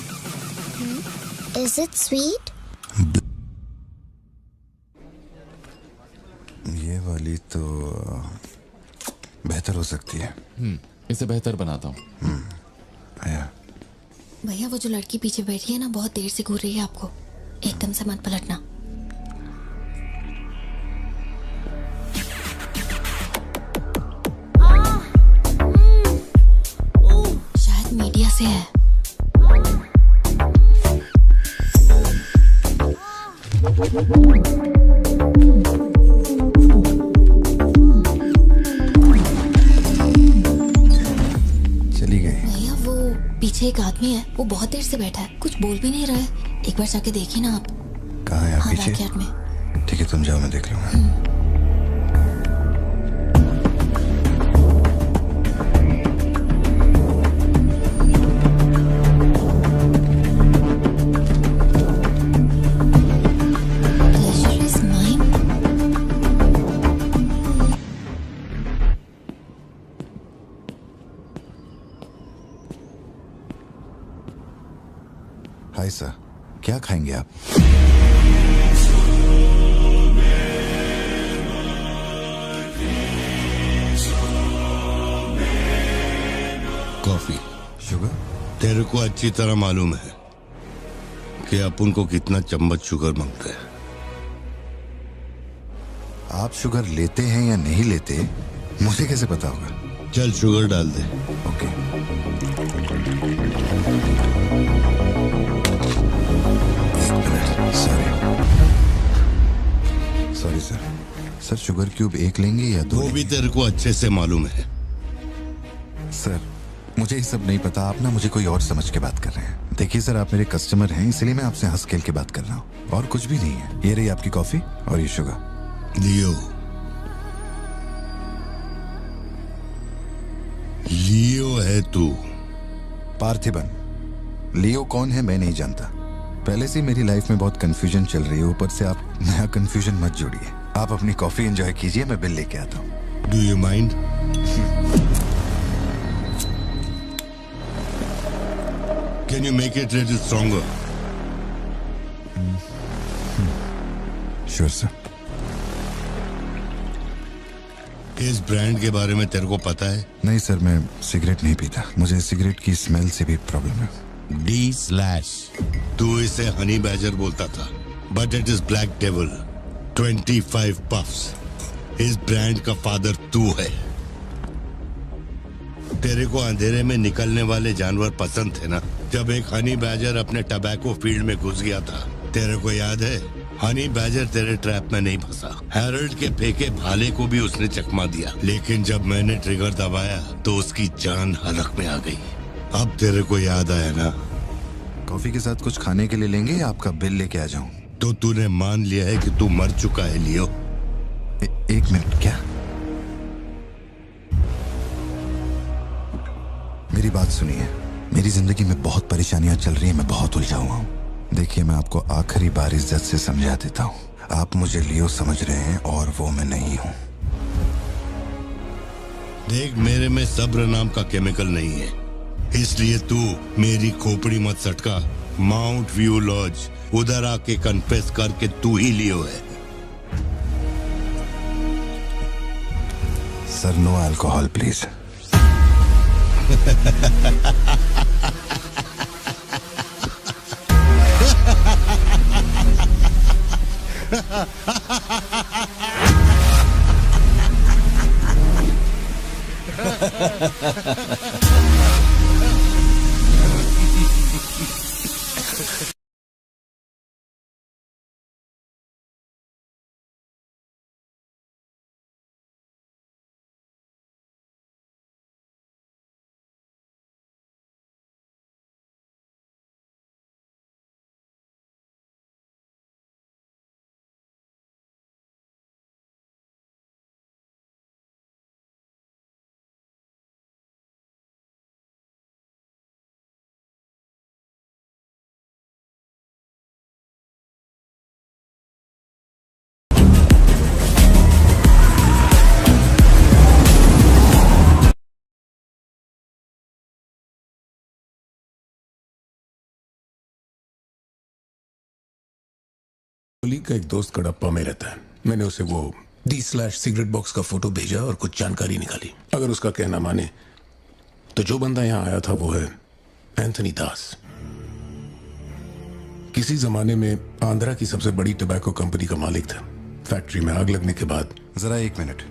Is it sweet? ये वाली तो बेहतर हो सकती है। इसे बेहतर बनाता हूँ। भैया वो जो लड़की पीछे बैठी है ना, बहुत देर से घूर रही है आपको। एकदम से मत पलटना। शायद मीडिया से है। चली गई। भैया वो पीछे एक आदमी है, वो बहुत देर से बैठा है, कुछ बोल भी नहीं रहा है। एक बार जाके देखिए ना आप। कहाँ है आप? हाँ, पीछे? बैकयार्ड में। ठीक है, तुम जाओ, मैं देख लूंगा। हाय सर, क्या खाएंगे आप? कॉफी। शुगर? तेरे को अच्छी तरह मालूम है कि अपन को कितना चम्मच शुगर मांगते हैं। आप शुगर लेते हैं या नहीं लेते मुझे कैसे पता होगा? चल शुगर डाल दे। Okay. Sorry sir. Sir sugar cube एक लेंगे या दो? वो भी तेरे को अच्छे से मालूम है। सर मुझे ये सब नहीं पता, आप ना मुझे कोई और समझ के बात कर रहे हैं। देखिए सर, आप मेरे कस्टमर हैं, इसलिए मैं आपसे हंस खेल के बात कर रहा हूँ, और कुछ भी नहीं है। ये रही आपकी कॉफी और ये शुगर। लियो। लियो है तू। पार्थिबन। लियो कौन है मैं नहीं जानता। पहले से मेरी लाइफ में बहुत कंफ्यूजन चल रही है, ऊपर से आप नया कंफ्यूजन मत जोड़िए। आप अपनी कॉफी एंजॉय कीजिए, मैं बिल लेके आता हूँ। Do you mind? Can you make it a little stronger? Sure, sir. इस ब्रांड के बारे में तेरे को पता है? नहीं सर, मैं सिगरेट नहीं पीता। मुझे सिगरेट की स्मेल से भी प्रॉब्लम है। D/, तू इसे हनी बैजर बोलता था, but it is black devil. 25 puffs. इस ब्रांड का फादर तू है। तेरे को अंधेरे में निकलने वाले जानवर पसंद थे ना? जब एक हनी बैजर अपने टबैको फील्ड में घुस गया था, तेरे को याद है? हनी बैजर तेरे ट्रैप में नहीं फंसा। हैरोल्ड के फेंके भाले को भी उसने चकमा दिया, लेकिन जब मैंने ट्रिगर दबाया तो उसकी जान हलक में आ गई। अब तेरे को याद आया ना? कॉफी के साथ कुछ खाने के लिए लेंगे या आपका बिल लेके आ जाऊं? तो तूने मान लिया है कि तू मर चुका है लियो? एक मिनट, क्या? मेरी बात सुनिए। मेरी जिंदगी में बहुत परेशानियां चल रही हैं, मैं बहुत उलझा हुआ हूं। देखिए, मैं आपको आखिरी बार इज्जत से समझा देता हूं। आप मुझे लियो समझ रहे हैं और वो मैं नहीं हूं। देख, मेरे में सब्र नाम का केमिकल नहीं है, इसलिए तू मेरी खोपड़ी मत सटका। माउंट व्यू लॉज, उधर आके कन्फेस कर के तू ही लियो है। Sir, no alcohol please. Colleague का एक दोस्त कड़प्पा में रहता है। मैंने उसे वो D/ सिगरेट बॉक्स का फोटो भेजा और कुछ जानकारी निकाली। अगर उसका कहना माने तो जो बंदा यहाँ आया था वो है एंथनी दास। किसी जमाने में आंध्रा की सबसे बड़ी टबैको कंपनी का मालिक था। फैक्ट्री में आग लगने के बाद। जरा एक मिनट।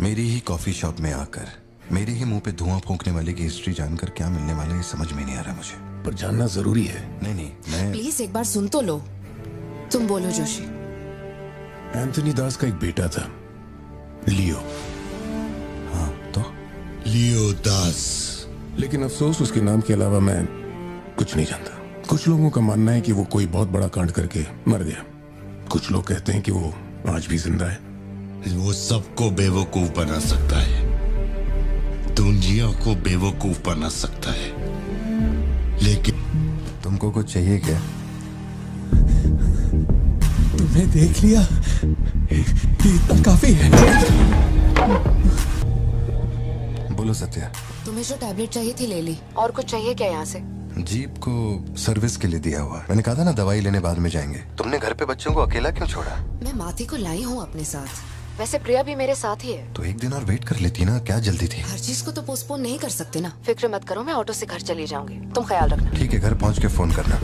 मेरी ही कॉफी शॉप में आकर मेरे ही मुंह पे धुआं फूंकने वाले की हिस्ट्री जानकर क्या मिलने वाला है, ये समझ में नहीं आ रहा मुझे। पर जानना जरूरी है। नहीं, मैं प्लीज एक बार सुन तो लो। तुम बोलो जोशी। एंथनी दास का एक बेटा था, लियो। हाँ, तो लियो दास। लेकिन अफसोस, उसके नाम के अलावा मैं कुछ नहीं जानता। कुछ लोगों का मानना है कि वो कोई बहुत बड़ा कांड करके मर गया। कुछ लोग कहते हैं कि वो आज भी जिंदा है। वो सबको बेवकूफ बना सकता है, दुनिया को बेवकूफ बना सकता है, लेकिन तुमको कुछ चाहिए क्या? तुम्हें देख लिया, इतना काफी है। बोलो सत्या। तुम्हें जो टैबलेट चाहिए थी ले ली। और कुछ चाहिए क्या यहाँ से? जीप को सर्विस के लिए दिया हुआ। मैंने कहा था ना दवाई लेने बाद में जाएंगे। तुमने घर पे बच्चों को अकेला क्यों छोड़ा? मैं माथी को लाई हूँ अपने साथ। वैसे प्रिया भी मेरे साथ ही है। तो एक दिन और वेट कर लेती ना, क्या जल्दी थी? हर चीज को तो पोस्टपोन नहीं कर सकते ना। फिक्र मत करो, मैं ऑटो से घर चली जाऊंगी, तुम ख्याल रखना। ठीक है, घर पहुँच के फोन करना।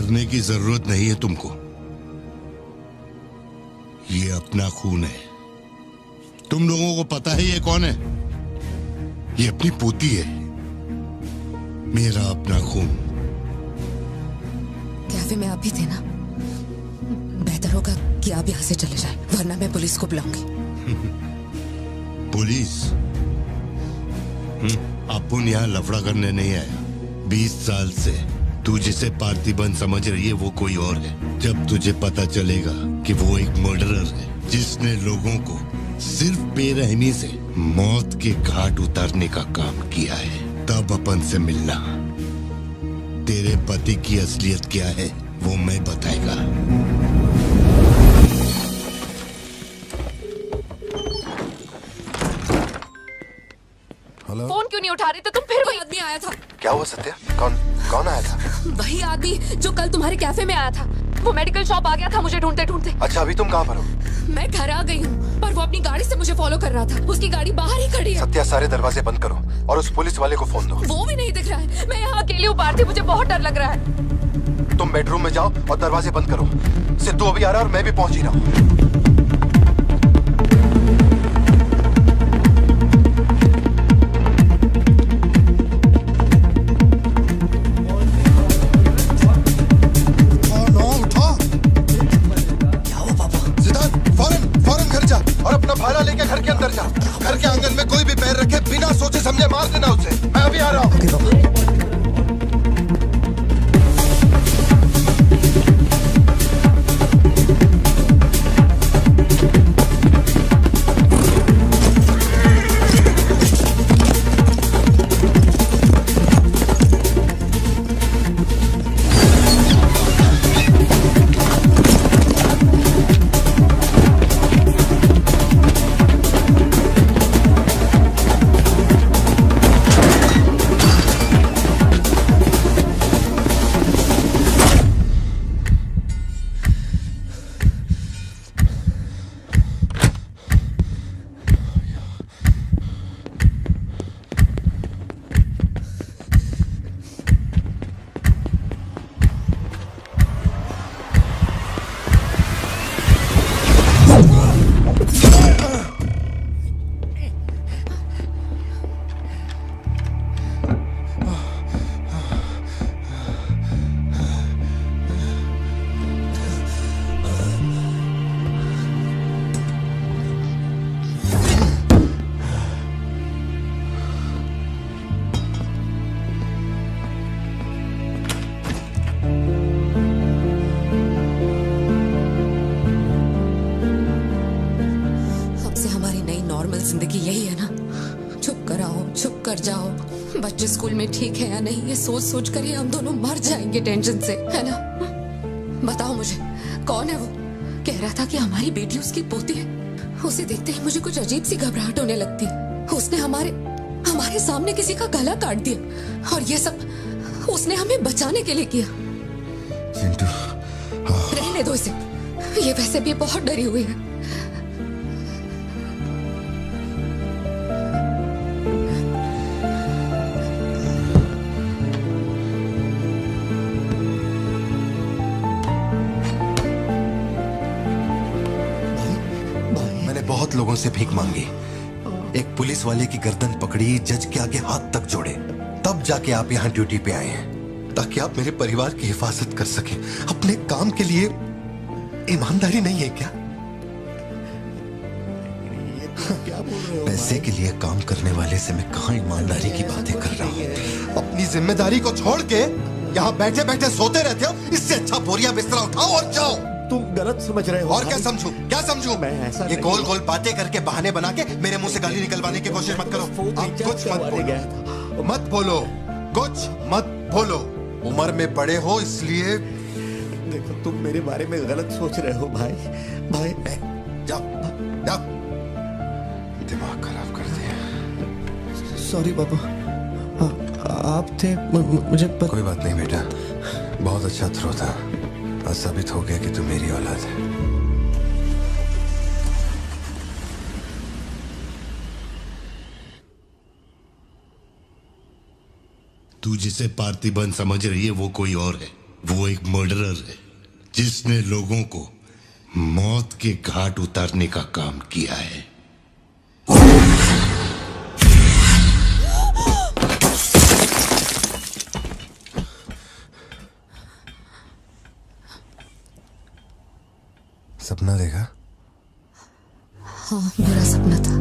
डरने की जरूरत नहीं है तुमको। ये अपना खून है। तुम लोगों को पता है ये कौन है? ये अपनी पोती है। मेरा अपना खून। कैफे में आप भी थे ना? बेहतर होगा कि आप यहाँ से चले जाएं, वरना मैं पुलिस को बुलाऊंगी। पुलिस? अपुन यहाँ लफड़ा करने नहीं आया। 20 साल से तू जिसे पार्थिबन समझ रही है वो कोई और है। जब तुझे पता चलेगा कि वो एक मर्डरर है जिसने लोगों को सिर्फ बेरहमी से मौत के घाट उतारने का काम किया है, तब अपन से मिलना। तेरे पति की असलियत क्या है वो मैं बताएगा। हेलो। फोन क्यों नहीं उठा रहे थे तुम? फिर वही आदमी आया था। क्या हुआ सत्या? कौन आया था? वही आदमी जो कल तुम्हारे कैफे में आया था। वो मेडिकल शॉप आ गया था मुझे ढूंढते ढूंढते। अच्छा, अभी तुम कहाँ पर हो? मैं घर आ गई हूँ, पर वो अपनी गाड़ी से मुझे फॉलो कर रहा था। उसकी गाड़ी बाहर ही खड़ी है। सत्या, सारे दरवाजे बंद करो और उस पुलिस वाले को फोन दो। वो भी नहीं दिख रहा है। मैं यहाँ अकेली हूँ पार्थी, मुझे बहुत डर लग रहा है। तुम बेडरूम में जाओ और दरवाजे बंद करो। सिद्धू अभी आ रहा है और मैं भी पहुंच ही रहा हूँ। भाला लेके घर के अंदर जा। घर के आंगन में कोई भी पैर रखे बिना सोचे समझे मार देना उसे। मैं अभी आ रहा हूँ। जिंदगी यही है ना, चुप कर आओ, चुप कर जाओ। बच्चे स्कूल में ठीक है या नहीं ये सोच सोच कर ही हम दोनों मर जाएंगे टेंशन से, है ना? बताओ मुझे, कौन है वो? कह रहा था कि हमारी बेटी उसकी पोती है। उसे देखते ही मुझे कुछ अजीब सी घबराहट होने लगती। उसने हमारे सामने किसी का गला काट दिया और ये सब उसने हमें बचाने के लिए किया। चिंटू, रहने दो इसे, ये वैसे भी बहुत डरी हुई है। बहुत लोगों से भीख मांगी, एक पुलिस वाले की गर्दन पकड़ी, जज के आगे हाथ तक जोड़े, तब जाके आप यहाँ ड्यूटी पे आए हैं ताकि आप मेरे परिवार की हिफाजत कर सकें। अपने काम के लिए ईमानदारी नहीं है क्या? क्या बोल रहे हो? पैसे के लिए काम करने वाले से मैं कहाँ ईमानदारी की बातें कर रहा हूँ? अपनी जिम्मेदारी को छोड़ के यहाँ बैठे बैठे सोते रहते हो। इससे अच्छा बोरिया बिस्तरा उठाओ और जाओ। तुम गलत समझ रहे हो। और क्या समझूं? क्या समझूं? मैं ऐसा ये गोल गोल बातें करके बहाने बना के मेरे मुंह से गाली निकलवाने की कोशिश मत करो। आप कुछ मत बोलो, मत बोलो, कुछ मत बोलो। उम्र में बड़े हो इसलिए। देखो, तुम मेरे बारे में गलत सोच रहे हो भाई। जाओ जाओ, दिमाग खराब कर दिया। सॉरी पापा, आप थे मुझे कोई बात नहीं बेटा, बहुत अच्छा थ्रो था। आज साबित हो गया कि तू मेरी औलाद है। तू जिसे पार्थिबन समझ रही है वो कोई और है। वो एक मर्डरर है जिसने लोगों को मौत के घाट उतारने का काम किया है। सपना देखा? हाँ, बुरा सपना था।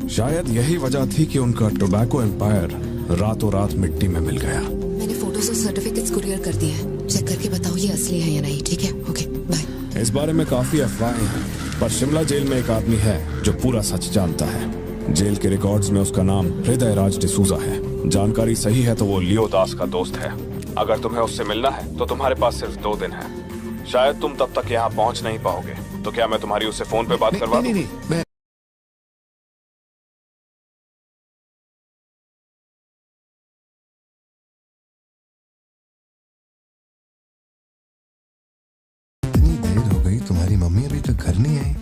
शायद यही वजह थी कि उनका टोबैको एम्पायर रातों रात मिट्टी में मिल गया। मैंने फोटोज और सर्टिफिकेट्स कुरियर कर दिए हैं। चेक करके बताओ ये असली है या नहीं। ठीक है, ओके, बाय। इस बारे में काफी अफवाहें हैं, पर शिमला जेल में एक आदमी है जो पूरा सच जानता है। जेल के रिकॉर्ड्स में उसका नाम हृदय राज डिसूजा है। जानकारी सही है तो वो लियो दास का दोस्त है। अगर तुम्हें उससे मिलना है तो तुम्हारे पास सिर्फ 2 दिन है। शायद तुम तब तक यहाँ पहुँच नहीं पाओगे, तो क्या मैं तुम्हारी उससे फोन पे बात करवा दूं? मैं तुम्हारी मम्मी अभी तक घर नहीं आई?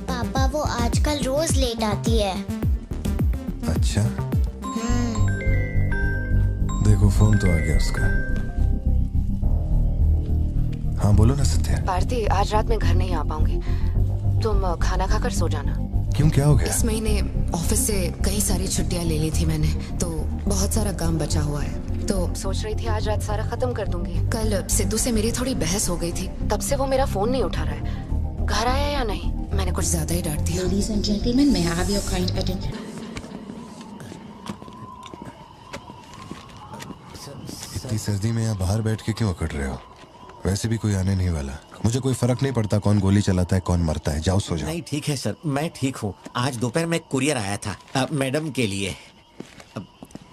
पापा वो आजकल रोज लेट आती है। अच्छा, देखो फोन तो आ गया उसका। हाँ बोलो ना सत्या। भारती, आज रात में घर नहीं आ पाऊंगी। तुम खाना खाकर सो जाना। क्यों, क्या हो गया? इस महीने ऑफिस से कई सारी छुट्टियां ले ली थी मैंने, तो बहुत सारा काम बचा हुआ है। तो सोच रही थी आज रात सारा खत्म कर दूंगी। कल सिद्धू से मेरी थोड़ी बहस हो गई थी, तब से वो मेरा फोन नहीं उठा रहा है। घर आया या नहीं? मैंने कुछ ज्यादा ही डांट दिया। Ladies and gentlemen, may I have your kind attention? इतनी सर्दी में यहाँ बाहर बैठ के क्यों अकड़ रहे हो? वैसे भी कोई आने नहीं वाला। मुझे कोई फर्क नहीं पड़ता कौन गोली चलाता है कौन मरता है। जाओ सो जाओ। नहीं ठीक है सर, मैं ठीक हूँ। आज दोपहर में कुरियर आया था मैडम के लिए।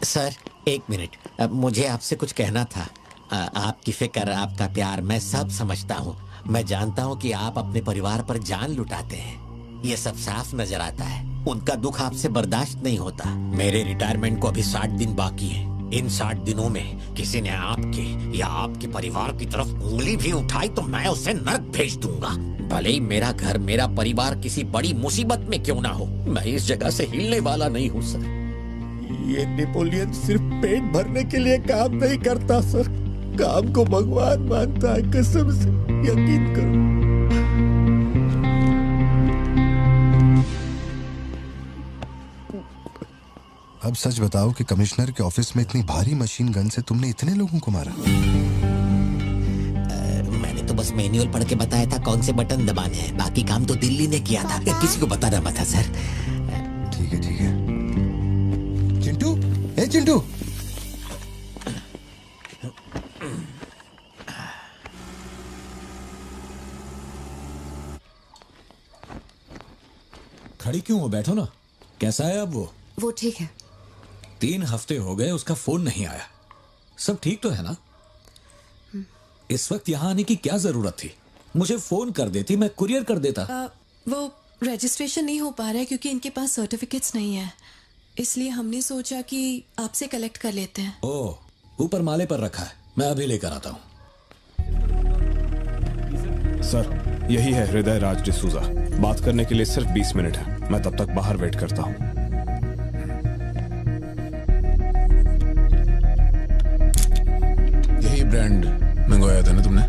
सर 1 मिनट, मुझे आपसे कुछ कहना था। आपकी फिक्र, आपका प्यार मैं सब समझता हूँ। मैं जानता हूँ कि आप अपने परिवार पर जान लुटाते हैं, ये सब साफ नजर आता है। उनका दुख आपसे बर्दाश्त नहीं होता। मेरे रिटायरमेंट को अभी 60 दिन बाकी है। इन 60 दिनों में किसी ने आपके या आपके परिवार की तरफ उंगली भी उठाई तो मैं उसे नर्क भेज दूंगा। भले ही मेरा घर, मेरा परिवार किसी बड़ी मुसीबत में क्यों ना हो, मैं इस जगह से हिलने वाला नहीं हूँ सर। ये नेपोलियन सिर्फ पेट भरने के लिए काम नहीं करता सर, काम को भगवान मानता है। कसम से यकीन करो। अब सच बताओ कि कमिश्नर के ऑफिस में इतनी भारी मशीन गन से तुमने इतने लोगों को मारा? मैंने तो बस मैनुअल पढ़ के बताया था कौन से बटन दबाने हैं, बाकी काम तो दिल्ली ने किया था। किसी को बताना मत था सर। ठीक है ठीक है। चिंटू, ए चिंटू, खड़ी क्यों हो? बैठो ना। कैसा है अब वो ठीक है। 3 हफ्ते हो गए, उसका फोन नहीं आया। सब ठीक तो है ना? इस वक्त यहाँ आने की क्या जरूरत थी? मुझे फोन कर देती, मैं कुरियर कर देता। वो रजिस्ट्रेशन नहीं हो पा रहा है क्योंकि इनके पास सर्टिफिकेट्स नहीं है, इसलिए हमने सोचा कि आपसे कलेक्ट कर लेते हैं। ओह, ऊपर माले पर रखा है, मैं अभी लेकर आता हूँ। सर, यही है हृदय राज डिसूजा। बात करने के लिए सिर्फ 20 मिनट है। मैं तब तक बाहर वेट करता हूँ। यही ब्रांड मंगवाया था ना तुमने?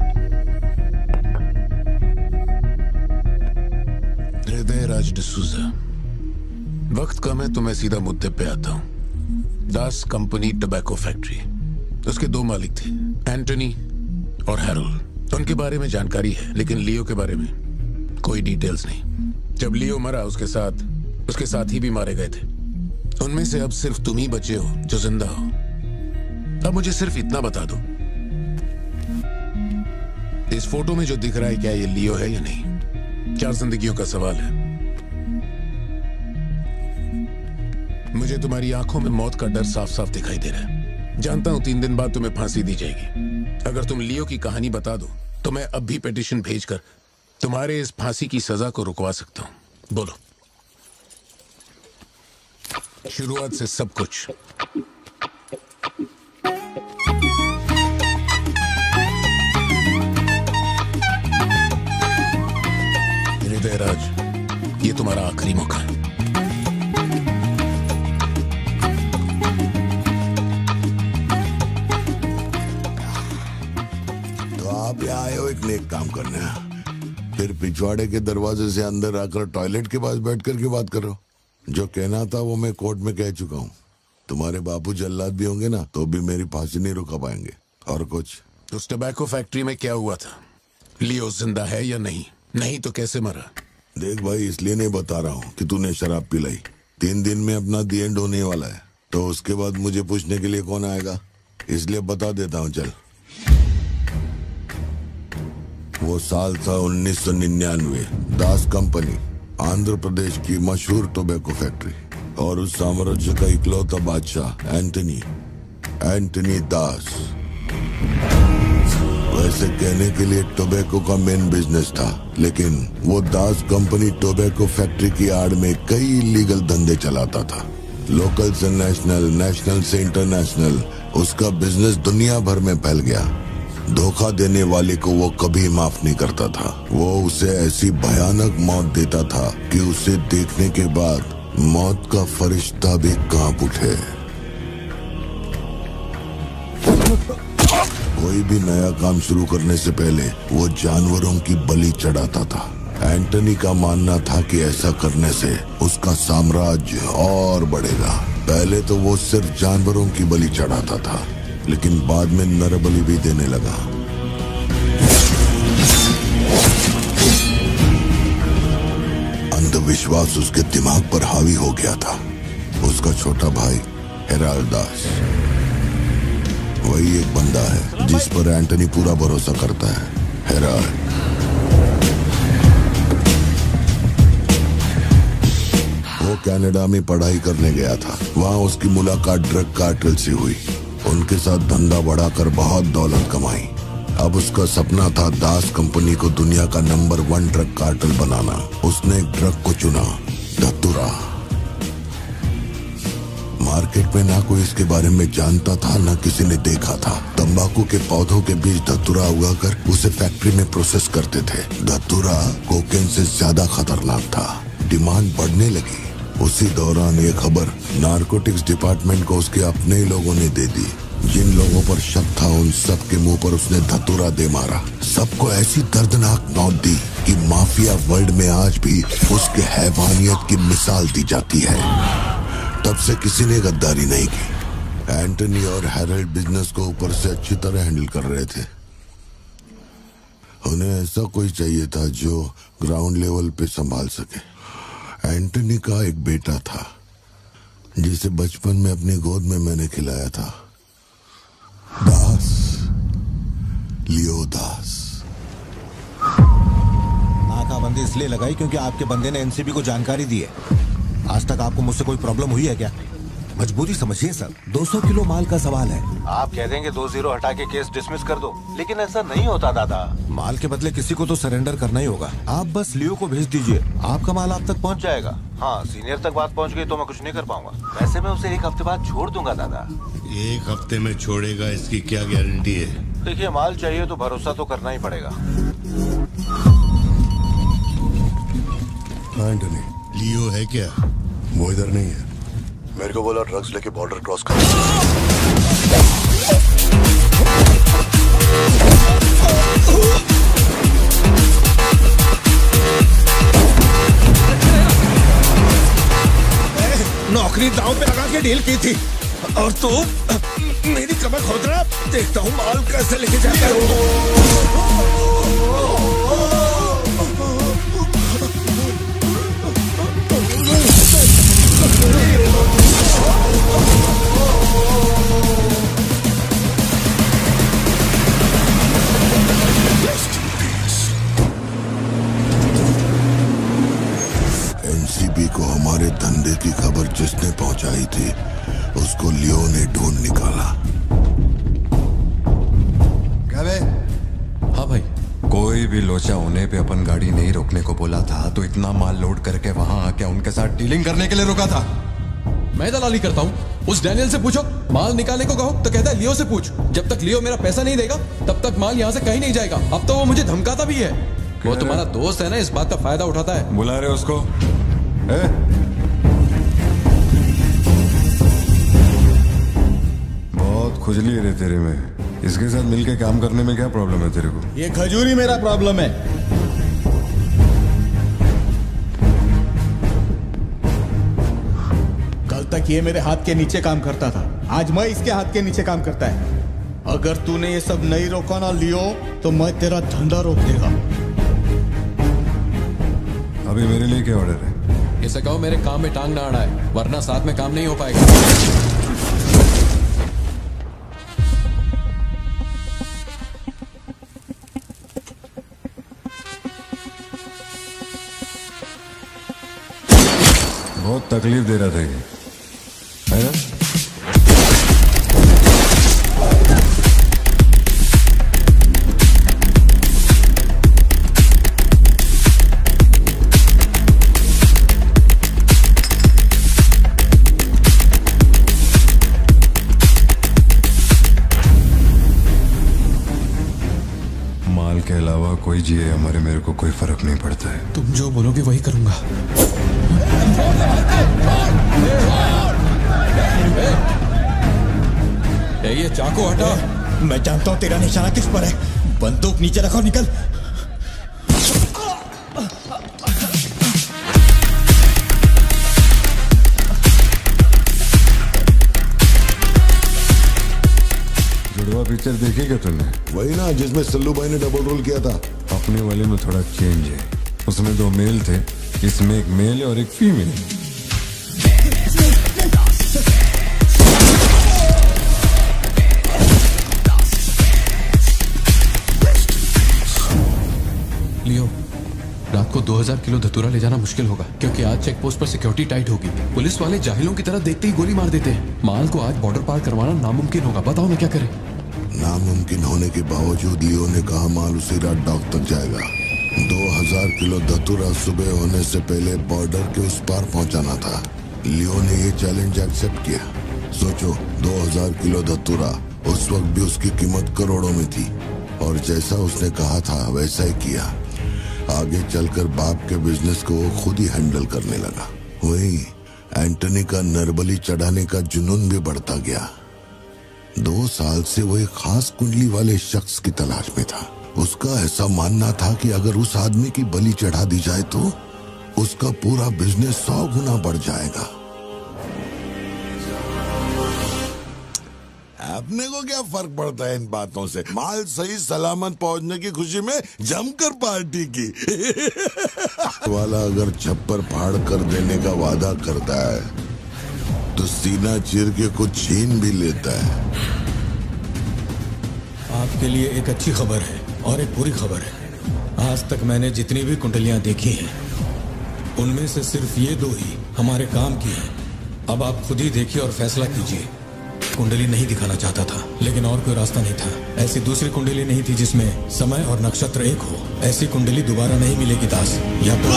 हृदय राज डिसूजा। वक्त कम है तो मैं सीधा मुद्दे पे आता हूँ। दास कंपनी टबैको फैक्ट्री, उसके 2 मालिक थे, एंटनी और हैरोल्ड। उनके बारे में जानकारी है, लेकिन लियो के बारे में कोई डिटेल्स नहीं। जब लियो मरा, उसके साथी भी मारे गए थे। उनमें से अब सिर्फ तुम ही बचे हो जो जिंदा हो। अब मुझे सिर्फ इतना बता दो, इस फोटो में जो दिख रहा है क्या ये लियो है या नहीं? 4 जिंदगियों का सवाल है। मुझे तुम्हारी आंखों में मौत का डर साफ साफ दिखाई दे रहा है। जानता हूं 3 दिन बाद तुम्हें फांसी दी जाएगी। अगर तुम लियो की कहानी बता दो तो मैं अब भी पिटीशन भेजकर तुम्हारे इस फांसी की सजा को रुकवा सकता हूं। बोलो। शुरुआत से सब कुछ। हृदय राज, ये तुम्हारा आखिरी मौका है। आप यहाँ आए हो एक नेक काम करने, फिर पिछवाड़े के दरवाजे से अंदर आकर टॉयलेट के पास बैठ कर के बात कर रहे हो। जो कहना था वो मैं कोर्ट में कह चुका हूँ। तुम्हारे बापू जल्लाद भी होंगे ना तो भी मेरी फांसी नहीं रुका पाएंगे। और कुछ? उस टबैको फैक्ट्री में क्या हुआ था? लियो जिंदा है या नहीं? नहीं तो कैसे मरा? देख भाई, इसलिए नहीं बता रहा हूँ कि तूने शराब पिलाई। 3 दिन में अपना दी एंड होने वाला है, तो उसके बाद मुझे पूछने के लिए कौन आएगा, इसलिए बता देता हूँ। चल, वो साल था 1999। दास कंपनी, आंध्र प्रदेश की मशहूर टोबैको फैक्ट्री, और उस साम्राज्य का इकलौता बादशाह एंटनी दास। वैसे कहने के लिए टोबैको का मेन बिजनेस था, लेकिन वो दास कंपनी टोबैको फैक्ट्री की आड़ में कई इलीगल धंधे चलाता था। लोकल से नेशनल, नेशनल से इंटरनेशनल, उसका बिजनेस दुनिया भर में फैल गया। धोखा देने वाले को वो कभी माफ नहीं करता था। वो उसे ऐसी भयानक मौत देता था कि उसे देखने के बाद मौत का फरिश्ता भी कांप उठे। कोई भी नया काम शुरू करने से पहले वो जानवरों की बलि चढ़ाता था। एंटनी का मानना था कि ऐसा करने से उसका साम्राज्य और बढ़ेगा। पहले तो वो सिर्फ जानवरों की बलि चढ़ाता था, लेकिन बाद में नर बलि भी देने लगा। अंधविश्वास उसके दिमाग पर हावी हो गया था। उसका छोटा भाई हेराल्ड दास, वही एक बंदा है जिस पर एंटनी पूरा भरोसा करता है। हेराल्ड वो कनाडा में पढ़ाई करने गया था। वहाँ उसकी मुलाकात ड्रग कार्टेल से हुई। उनके साथ धंधा बढ़ाकर बहुत दौलत कमाई। अब उसका सपना था दास कंपनी को दुनिया का नंबर 1 ड्रग कार्टेल बनाना। उसने एक ड्रग को चुना, धतूरा। मार्केट में ना कोई इसके बारे में जानता था, ना किसी ने देखा था। तंबाकू के पौधों के बीच धतूरा उगाकर उसे फैक्ट्री में प्रोसेस करते थे। धतूरा कोकेन से ज्यादा खतरनाक था। डिमांड बढ़ने लगी। उसी दौरान ये खबर नारकोटिक्स डिपार्टमेंट को उसके अपने ही लोगों ने दे दी। जिन लोगों पर शक था उन सब के मुंह पर उसने धतूरा दे मारा। सबको ऐसी दर्दनाक मौत दी कि माफिया वर्ल्ड में आज भी उसके हैवानियत की मिसाल दी जाती है। तब से किसी ने गद्दारी नहीं की। एंटनी और हैरल्ड बिजनेस को ऊपर से अच्छी तरह हैंडल कर रहे थे। उन्हें ऐसा कोई चाहिए था जो ग्राउंड लेवल पे संभाल सके। एंटनी का एक बेटा था जिसे बचपन में अपनी गोद में मैंने खिलाया था, दास, लियो दास। नाकाबंदी इसलिए लगाई क्योंकि आपके बंदे ने एनसीबी को जानकारी दी है। आज तक आपको मुझसे कोई प्रॉब्लम हुई है क्या? मजबूरी समझिए सर, 200 किलो माल का सवाल है। आप कह देंगे 2-0 हटा के केस डिसमिस कर दो, लेकिन ऐसा नहीं होता दादा। माल के बदले किसी को तो सरेंडर करना ही होगा। आप बस लियो को भेज दीजिए, आपका माल आप तक पहुंच जाएगा। हाँ, सीनियर तक बात पहुंच गई तो मैं कुछ नहीं कर पाऊंगा। वैसे मैं उसे 1 हफ्ते बाद छोड़ दूंगा दादा। 1 हफ्ते में छोड़ेगा, इसकी क्या गारंटी है? देखिए, माल चाहिए तो भरोसा तो करना ही पड़ेगा। एंटनी, लियो है क्या? वो इधर नहीं है। मेरे को बोला ड्रग्स लेके बॉर्डर क्रॉस कर। नौकरी दांव पे लगा के डील की थी और तू मेरी कमर खोद रहा। देखता हूँ माल कैसे लेके जाता है। एनसीबी को हमारे धंधे की खबर जिसने पहुंचाई थी उसको लियो ने ढूंढ निकाला। क्या बे? हाँ भाई, कोई भी लोचा होने पे अपन गाड़ी नहीं रोकने को बोला था तो इतना माल लोड करके वहां आके उनके साथ डीलिंग करने के लिए रुका था। मैं दलाली करता हूँ। उस डैनियल से पूछो, माल निकालने को कहो तो कहता है लियो से पूछ। जब तक लियो मेरा पैसा नहीं देगा तब तक माल यहाँ से कहीं नहीं जाएगा। अब तो वो मुझे धमकाता भी है। वो तुम्हारा दोस्त है ना, इस बात का फायदा उठाता है। बुला रहे उसको? बहुत खुजली है रे तेरे में। इसके साथ मिलके काम करने में क्या प्रॉब्लम है तेरे को? ये खजूरी मेरा प्रॉब्लम है। कल तक ये मेरे हाथ के नीचे काम करता था, आज मैं इसके हाथ के नीचे काम करता है। अगर तूने ये सब नहीं रोका ना लियो तो मैं तेरा धंधा रोक देगा। अभी मेरे लिए क्या ऑर्डर है? इसे कहो मेरे काम में टांग ना अड़ाए, वरना साथ में काम नहीं हो पाएगा। बहुत तकलीफ दे रहा था ये, है ना? माल के अलावा कोई जिए या मरे मेरे को कोई फर्क नहीं पड़ता है। तुम जो बोलोगे वही करूंगा। ये चाकू हटा। मैं जानता हूं तेरा निशाना किस पर है। बंदूक नीचे रखो, निकल। जुड़वा पिक्चर देखी क्या तुमने? वही ना जिसमें सल्लू भाई ने डबल रोल किया था। अपने वाले में थोड़ा चेंज है, उसमें 2 मेल थे, इसमें एक मेल और एक फीमेल। लियो, रात को 2000 किलो धतूरा ले जाना मुश्किल होगा, क्योंकि आज चेक पोस्ट पर सिक्योरिटी टाइट होगी। पुलिस वाले जाहिलों की तरह देखते ही गोली मार देते हैं। माल को आज बॉर्डर पार करवाना नामुमकिन होगा। बताओ मैं क्या करें? नामुमकिन होने के बावजूद लियो ने कहा माल उसी रात डॉक तक जाएगा। 2000 किलो धतूरा सुबह होने से पहले बॉर्डर के उस पार पहुंचाना था। लियो ने ये चैलेंज एक्सेप्ट किया। सोचो, 2000 किलो धतूरा, उस वक्त भी उसकी कीमत करोड़ों में थी, और जैसा उसने कहा था वैसा ही किया। आगे चलकर बाप के बिजनेस को वो खुद ही हैंडल करने लगा। वहीं एंटनी का नरबली चढ़ाने का जुनून भी बढ़ता गया। 2 साल से वो एक खास कुंडली वाले शख्स की तलाश में था। उसका ऐसा मानना था कि अगर उस आदमी की बलि चढ़ा दी जाए तो उसका पूरा बिजनेस 100 गुना बढ़ जाएगा। अपने को क्या फर्क पड़ता है इन बातों से? माल सही सलामत पहुंचने की खुशी में जमकर पार्टी की। वाला अगर छप्पर फाड़ कर देने का वादा करता है तो सीना चीर के कुछ छीन भी लेता है। आपके लिए एक अच्छी खबर है और एक बुरी खबर है। आज तक मैंने जितनी भी कुंडलियां देखी हैं, उनमें से सिर्फ ये 2 ही हमारे काम की हैं। अब आप खुद ही देखिए और फैसला कीजिए। कुंडली नहीं दिखाना चाहता था, लेकिन और कोई रास्ता नहीं था। ऐसी दूसरी कुंडली नहीं थी जिसमें समय और नक्षत्र एक हो। ऐसी कुंडली दोबारा नहीं मिलेगी दास। या तो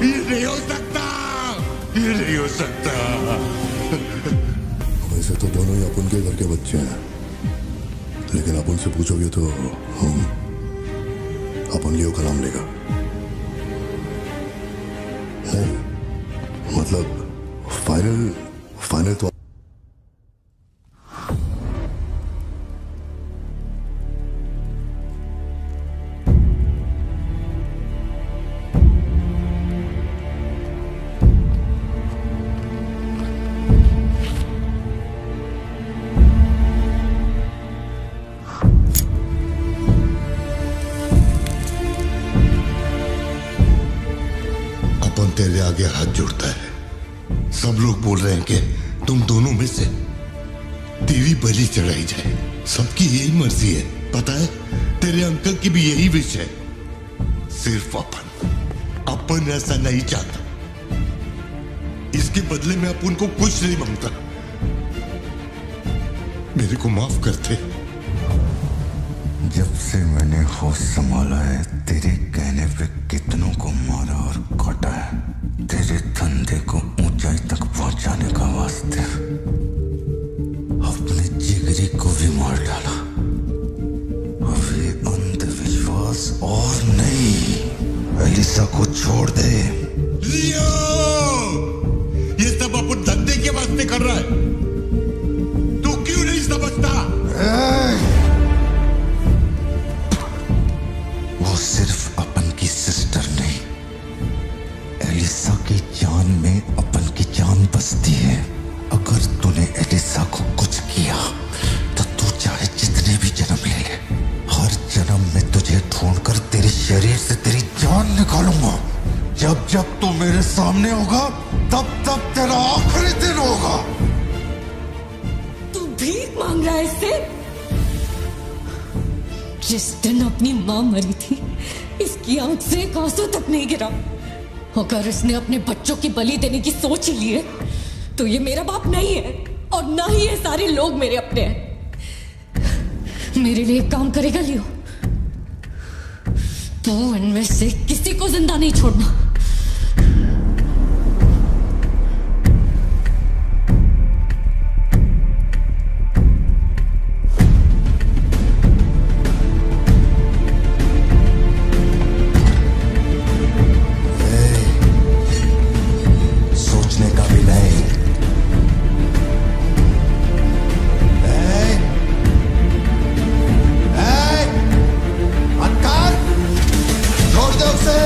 ये नहीं हो सकता, ये नहीं हो सकता। वैसे तो दोनों ही अपन के घर के बच्चे हैं, लेकिन आप उनसे पूछोगे तो अपन लियो का नाम लेगा। नहीं, मतलब फाइनल तो तेरे आगे हाथ जोड़ता है। सब लोग बोल रहे हैं कि तुम दोनों में से तेरी बलि चढ़ाई जाए। सबकी यही मर्जी है, पता है? तेरे अंकल की भी यही विश है। सिर्फ अपन ऐसा नहीं चाहता। इसके बदले में अपन को कुछ नहीं मांगता। मेरे को माफ करते। जब से मैंने होश संभाला है, तेरे कहने पे कितनों को मारा और काटा है। तेरे धंधे को ऊंचाई तक पहुंचाने का वास्ते अपने जिगरी को भी मार डाला। अब ये अंधविश्वास एलिसा को छोड़ दे। लियो, ये सब अपन धंधे के वास्ते कर रहा है, तू क्यों नहीं समझता? वो सिर्फ अपन की सिस्टर नहीं, एलिसा की जान में अपन की जान बसती है। अगर तूने एलिसा को कुछ किया तो तू चाहे जितने भी जन्म ले ले, हर जन्म में तुझे ढूंढकर तेरे शरीर से तेरी जान निकालूंगा। जब जब तू मेरे सामने होगा तब तब तेरा आखिरी दिन होगा। तू भीख मांग रहा है इससे? जिस दिन अपनी मां मरी थी, इसकी आंख से एक आंसू तक नहीं गिरा। अगर इसने अपने बच्चों की बलि देने की सोच ही ली है तो ये मेरा बाप नहीं है, और ना ही ये सारे लोग मेरे अपने हैं। मेरे लिए एक काम करेगा लियो, तो इनमें से किसी को जिंदा नहीं छोड़ना। सोचने का भी नहीं। अनकार, छोड़ दो उसे।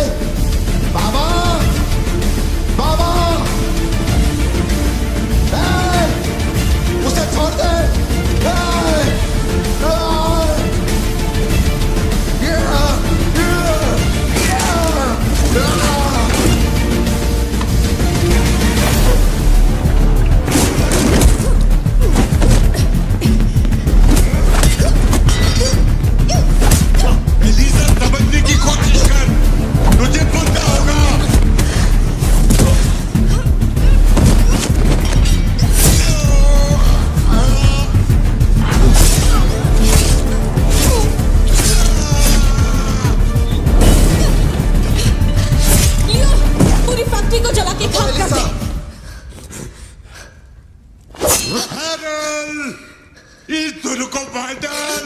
बाबा, बाबा, उसे छोड़ दे। एलिसा, समझने की कोशिश कर, तुझे पता होगा। लियो, पूरी फैक्ट्री को जला के खाक कर दे। हैरल, इस दोनों को मार डाल।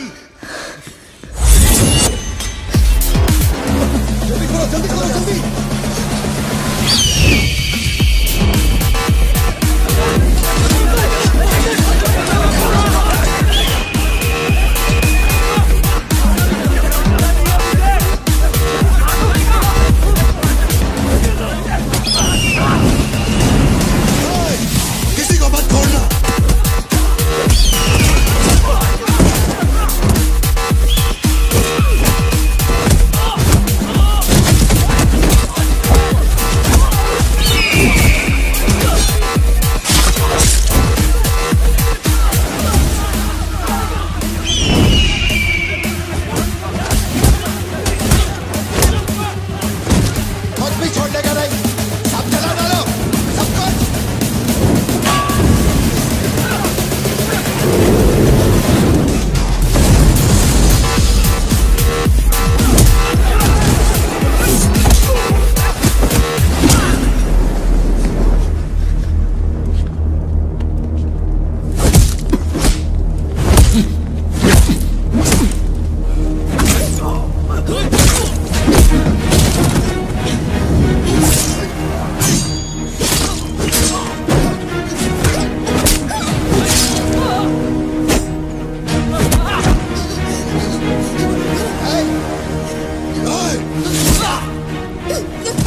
जल्दी करो, जल्दी करो, जल्दी। किसी को मत छोड़ना। कुछ भी छोड़ने का नहीं, सब जला डालो, सब कुछ।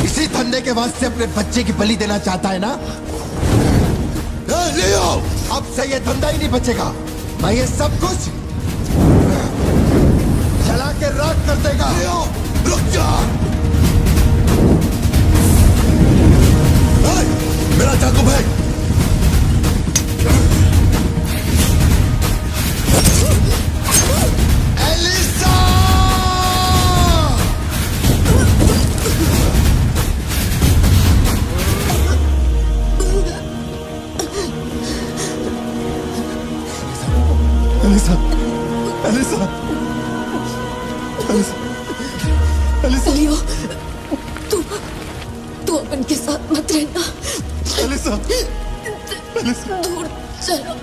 इसी धंधे के वास्ते अपने बच्चे की बलि देना चाहता है ना? लियो, अब से ये धंधा ही नहीं बचेगा। मैं ये सब कुछ जला के राख कर देगा। लियो, रुक जा। मेरा चाकू फेंक। Elisa! Elisa, Elisa, Elisa, Elisa. Leo, तू अपन के साथ मत रहना। एलिसा, एलिसा, दूर चलो।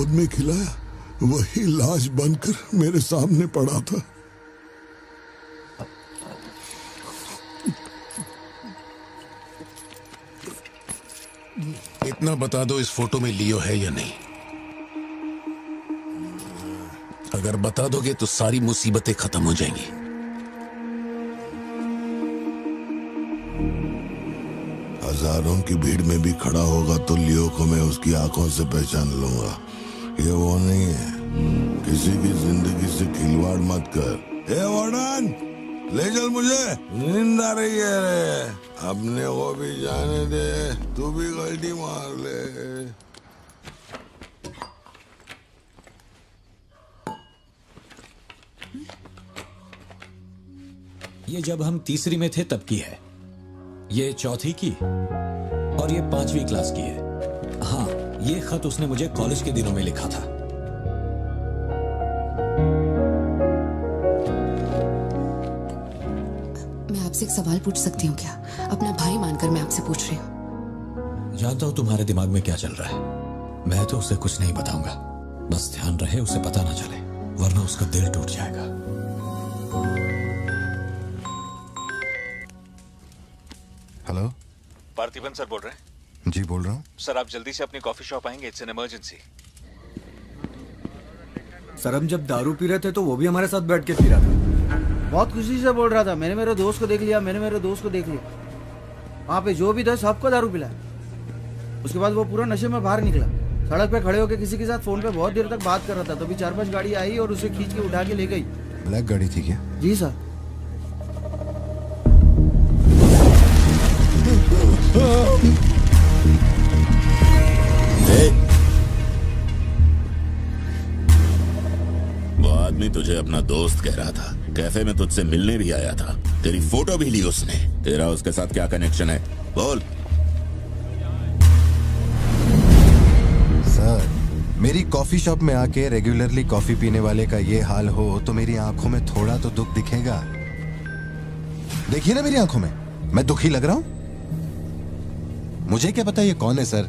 गोद में खिलाया वही लाश बनकर मेरे सामने पड़ा था। इतना बता दो, इस फोटो में लियो है या नहीं? अगर बता दोगे तो सारी मुसीबतें खत्म हो जाएंगी। हजारों की भीड़ में भी खड़ा होगा तो लियो को मैं उसकी आंखों से पहचान लूंगा। ये वो नहीं है। किसी की जिंदगी से खिलवाड़ मत कर। ए वार्डन, ले चल मुझे, नींद आ रही है रे। अपने को भी जाने दे, तू भी गलती मार ले। ये जब हम तीसरी में थे तब की है, ये चौथी की और ये 5वीं क्लास की है। हाँ, ये खत उसने मुझे कॉलेज के दिनों में लिखा था। मैं आपसे एक सवाल पूछ सकती हूँ क्या? अपना भाई मानकर मैं आपसे पूछ रही हूँ। जानता हूँ तुम्हारे दिमाग में क्या चल रहा है। मैं तो उसे कुछ नहीं बताऊंगा, बस ध्यान रहे उसे पता ना चले, वरना उसका दिल टूट जाएगा। हेलो, पार्थिबन सर बोल रहे हैं? जी बोल रहा हूँ। सर आप जल्दी से अपनी कॉफी शॉप आएंगे, इट्स एन इमरजेंसी। सर हम जब दारू पी रहे थे तो वो भी हमारे साथ बैठ के पी रहा था। बहुत खुशी से बोल रहा था, मैंने मेरे दोस्त को देख लिया, मैंने मेरे दोस्त को देख लिया। वहाँ पे जो भी था सबको दारू पिलाया। उसके बाद वो पूरा नशे में बाहर निकला, सड़क पे खड़े होकर किसी के साथ फोन पे बहुत देर तक बात कर रहा था। तभी 4-5 गाड़ी आई और उसे खींच के उठा के ले गई। ब्लैक गाड़ी थी क्या? जी सर। वो आदमी तुझे अपना दोस्त कह रहा था, कैफे में तुझसे मिलने भी आया था, तेरी फोटो भी ली उसने। तेरा उसके साथ क्या कनेक्शन है, बोल। सर, मेरी कॉफी शॉप में आके रेगुलरली कॉफी पीने वाले का ये हाल हो तो मेरी आंखों में थोड़ा तो दुख दिखेगा। देखिए ना मेरी आंखों में, मैं दुखी लग रहा हूं? मुझे क्या पता ये कौन है सर?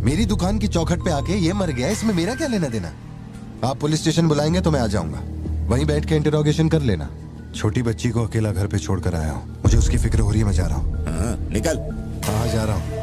मेरी दुकान की चौखट पे आके ये मर गया, इसमें मेरा क्या लेना देना? आप पुलिस स्टेशन बुलाएंगे तो मैं आ जाऊंगा, वहीं बैठ के इंटरोगेशन कर लेना। छोटी बच्ची को अकेला घर पे छोड़कर आया हूँ, मुझे उसकी फिक्र हो रही है, मैं जा रहा हूँ। निकल। हाँ जा रहा हूँ।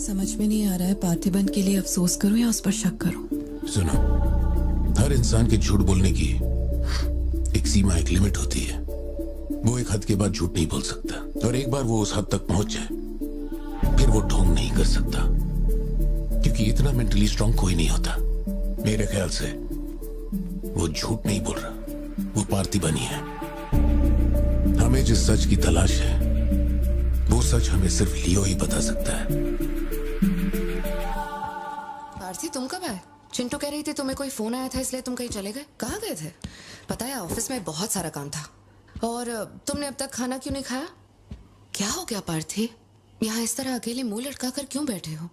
समझ में नहीं आ रहा है पार्थिबन के लिए अफसोस करूं या उस पर शक करूं। सुनो, हर इंसान के झूठ बोलने की एक सीमा, एक लिमिट होती है। वो एक हद के बाद झूठ नहीं बोल सकता, और एक बार वो उस हद तक पहुंच जाए फिर वो ढोंग नहीं कर सकता, क्योंकि इतना मेंटली स्ट्रांग कोई नहीं होता। मेरे ख्याल से वो झूठ नहीं बोल रहा, वो पार्थिबन ही है। हमें जिस सच की तलाश है वो सच हमें सिर्फ लियो ही बता सकता है। पार्थी, तुम कब आए? चिंटू कह रही थी तुम्हें कोई फोन आया था इसलिए तुम कहीं चले गए। कहाँ गए थे? पता है ऑफिस में बहुत सारा काम था। और तुमने अब तक खाना क्यों नहीं खाया? क्या हो गया पार्थी? यहाँ इस तरह अकेले मुंह लटका कर क्यों बैठे हो?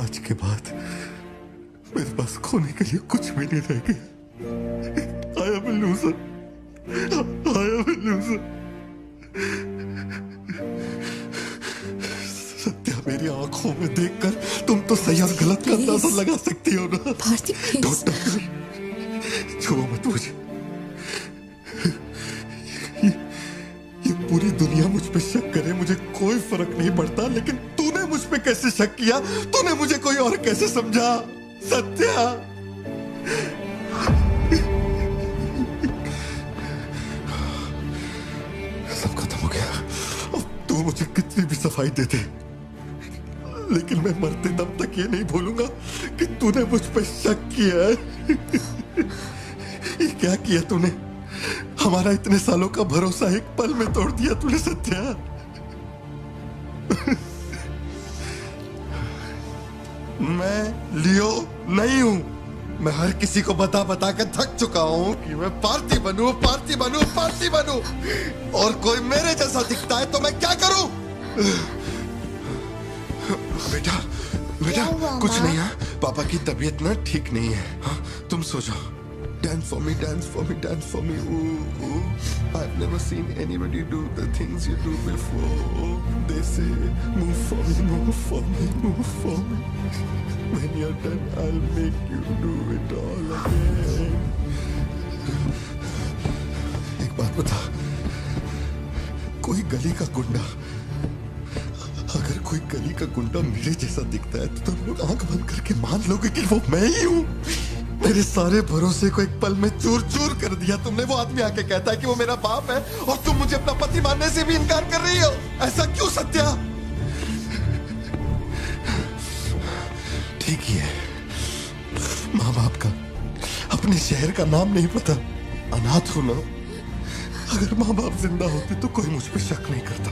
आज के बाद मेरे पास खोने के लिए कुछ भी नहीं रह गया। I am a loser. I am a loser. Satya, मेरी आंखों में देखकर तुम तो सही और गलत का अंदाजा लगा सकती हो ना। भारती डॉक्टर, छुओ मत मुझे। ये पूरी दुनिया मुझ पे शक करे, मुझे कोई फर्क नहीं पड़ता, लेकिन तूने मुझ पे कैसे शक किया? तूने मुझे कोई और कैसे समझा? सत्या, सब खत्म हो गया। अब तू मुझे कितनी भी सफाई दे दे, लेकिन मैं मरते दम तक ये नहीं भूलूंगा कि तूने मुझ पे शक किया है। ये क्या किया तूने? हमारा इतने सालों का भरोसा एक पल में तोड़ दिया तूने सत्या। मैं लियो नहीं हूं। मैं हर किसी को बता बता के थक चुका हूं कि मैं पार्टी बनूं, पार्टी बनूं, पार्टी बनूं, और कोई मेरे जैसा दिखता है तो मैं क्या करूं? बेटा बेटा कुछ नहीं है, पापा की तबीयत ना ठीक नहीं है। हाँ, तुम सो जाओ। Dance for me, dance for me, dance for me. Ooh, ooh. I've never seen anybody do the things you do before. They say, move for me, move for me, move for me. When you're done, I'll make you do it all again. एक बात बता, कोई गली का गुंडा, अगर कोई गली का गुंडा मेरे जैसा दिखता है तो तुम लोग आंख बंद करके मान लोगे कि वो मैं ही हूं। मेरे सारे भरोसे को एक पल में चूर चूर कर दिया तुमने। वो आदमी आके कहता है कि वो मेरा बाप है और तुम मुझे अपना पति मानने से भी इनकार कर रही हो। ऐसा क्यों सत्या? ठीक ही है, माँ बाप का अपने शहर का नाम नहीं पता, अनाथ हूं ना। अगर माँ बाप जिंदा होते तो कोई मुझ पे शक नहीं करता।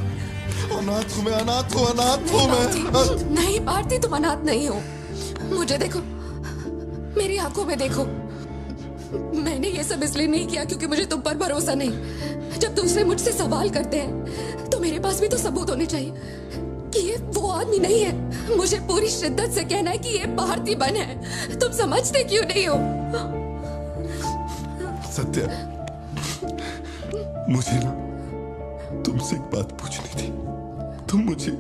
अनाथ हूं मैं, अनाथ हूं, अनाथ हूं मैं। नहीं भारती, तुम अनाथ नहीं हो। मुझे देखो, मेरी आंखों में देखो। मैंने ये सब इसलिए नहीं किया क्योंकि मुझे तुम पर भरोसा नहीं। जब दूसरे मुझसे सवाल करते हैं तो मेरे पास भी तो सबूत होने चाहिए कि ये वो आदमी नहीं है। मुझे पूरी शिद्दत से कहना है कि ये पार्थिबन है। तुम समझते क्यों नहीं हो? सत्या, मुझे ना तुमसे एक बात पूछनी थी। तुम मुझे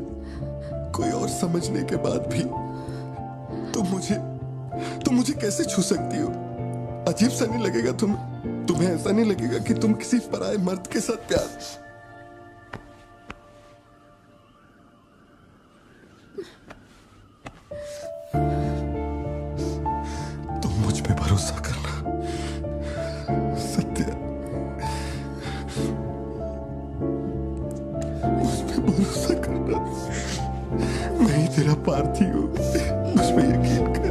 कोई और समझने के बाद भी तुम मुझे कैसे छू सकती हो? अजीब सा नहीं लगेगा तुम्हें ऐसा नहीं लगेगा कि तुम किसी पराये मर्द के साथ प्यार? तुम मुझ पे भरोसा करना सत्या, मुझ पे भरोसा करना। मैं ही तेरा पार्थी हूं, मुझ पे यकीन कर।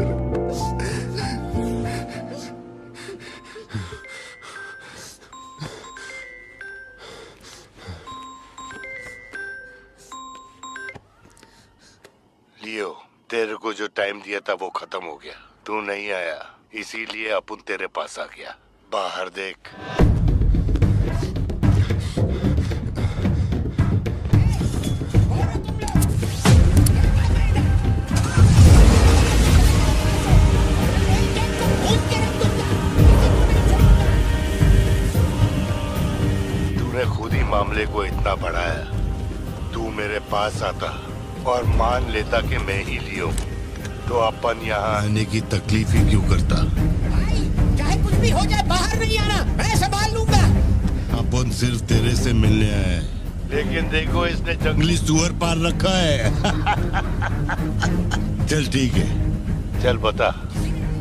लियो, तेरे को जो टाइम दिया था वो खत्म हो गया। तू नहीं आया, इसीलिए अपन तेरे पास आ गया। बाहर देख। तूने खुद ही मामले को इतना बढ़ाया। तू मेरे पास आता और मान लेता कि मैं ही लियो, तो अपन यहाँ आने की तकलीफ ही क्यों करता? चाहे कुछ भी हो जाए, बाहर नहीं आना, मैं संभाल लूंगा। अपन सिर्फ तेरे से मिलने आए हैं, लेकिन देखो इसने जंगली सुअर पाल रखा है। चल ठीक है, चल बता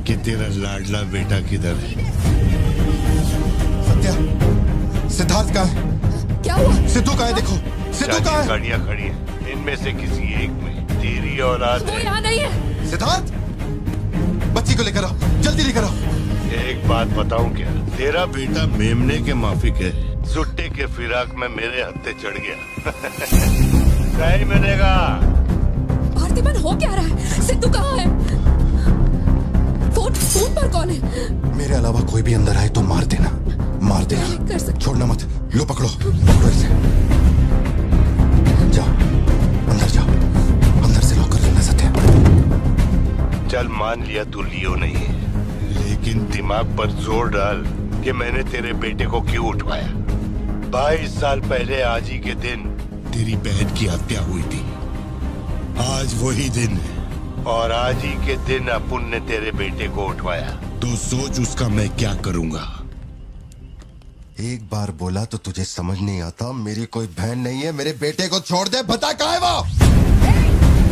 कि तेरा लाडला बेटा किधर है? सत्या, सिद्धार्थ कहाँ है? क्या हुआ? सिद्धू कहाँ है? देखो सिद्धू कहाँ है? गाड़ियाँ खड़ी हैं, इनमें से किसी एक में तेरी औलाद वो यहाँ नहीं है। सिद्धार्थ, बच्ची को लेकर आओ, जल्दी लेकर आओ। एक बात बताऊं क्या? तेरा बेटा मेमने के माफिक है, सुट्टे के फिराक में मेरे हत्थे चढ़ गया। नहीं मिलेगा। पार्थिबन हो क्या रहा है? सिद्धू कहाँ है? फोन पर कौन है? मेरे अलावा कोई भी अंदर आए तो मार देना, मार देना, छोड़ना मत। लो पकड़ो, पकड़ो इसे। जाओ अंदर, जाओ अंदर से लॉक कर लेना सत्या। चल मान लिया तू लियो नहीं है, लेकिन दिमाग पर जोर डाल कि मैंने तेरे बेटे को क्यों उठवाया। 22 साल पहले आज ही के दिन तेरी बहन की हत्या हुई थी। आज वही दिन है और आज ही के दिन अपुन ने तेरे बेटे को उठवाया। तो सोच उसका मैं क्या करूंगा। एक बार बोला तो तुझे समझ नहीं आता? मेरी कोई बहन नहीं है, मेरे बेटे को छोड़ दे। बता कहाँ है वो?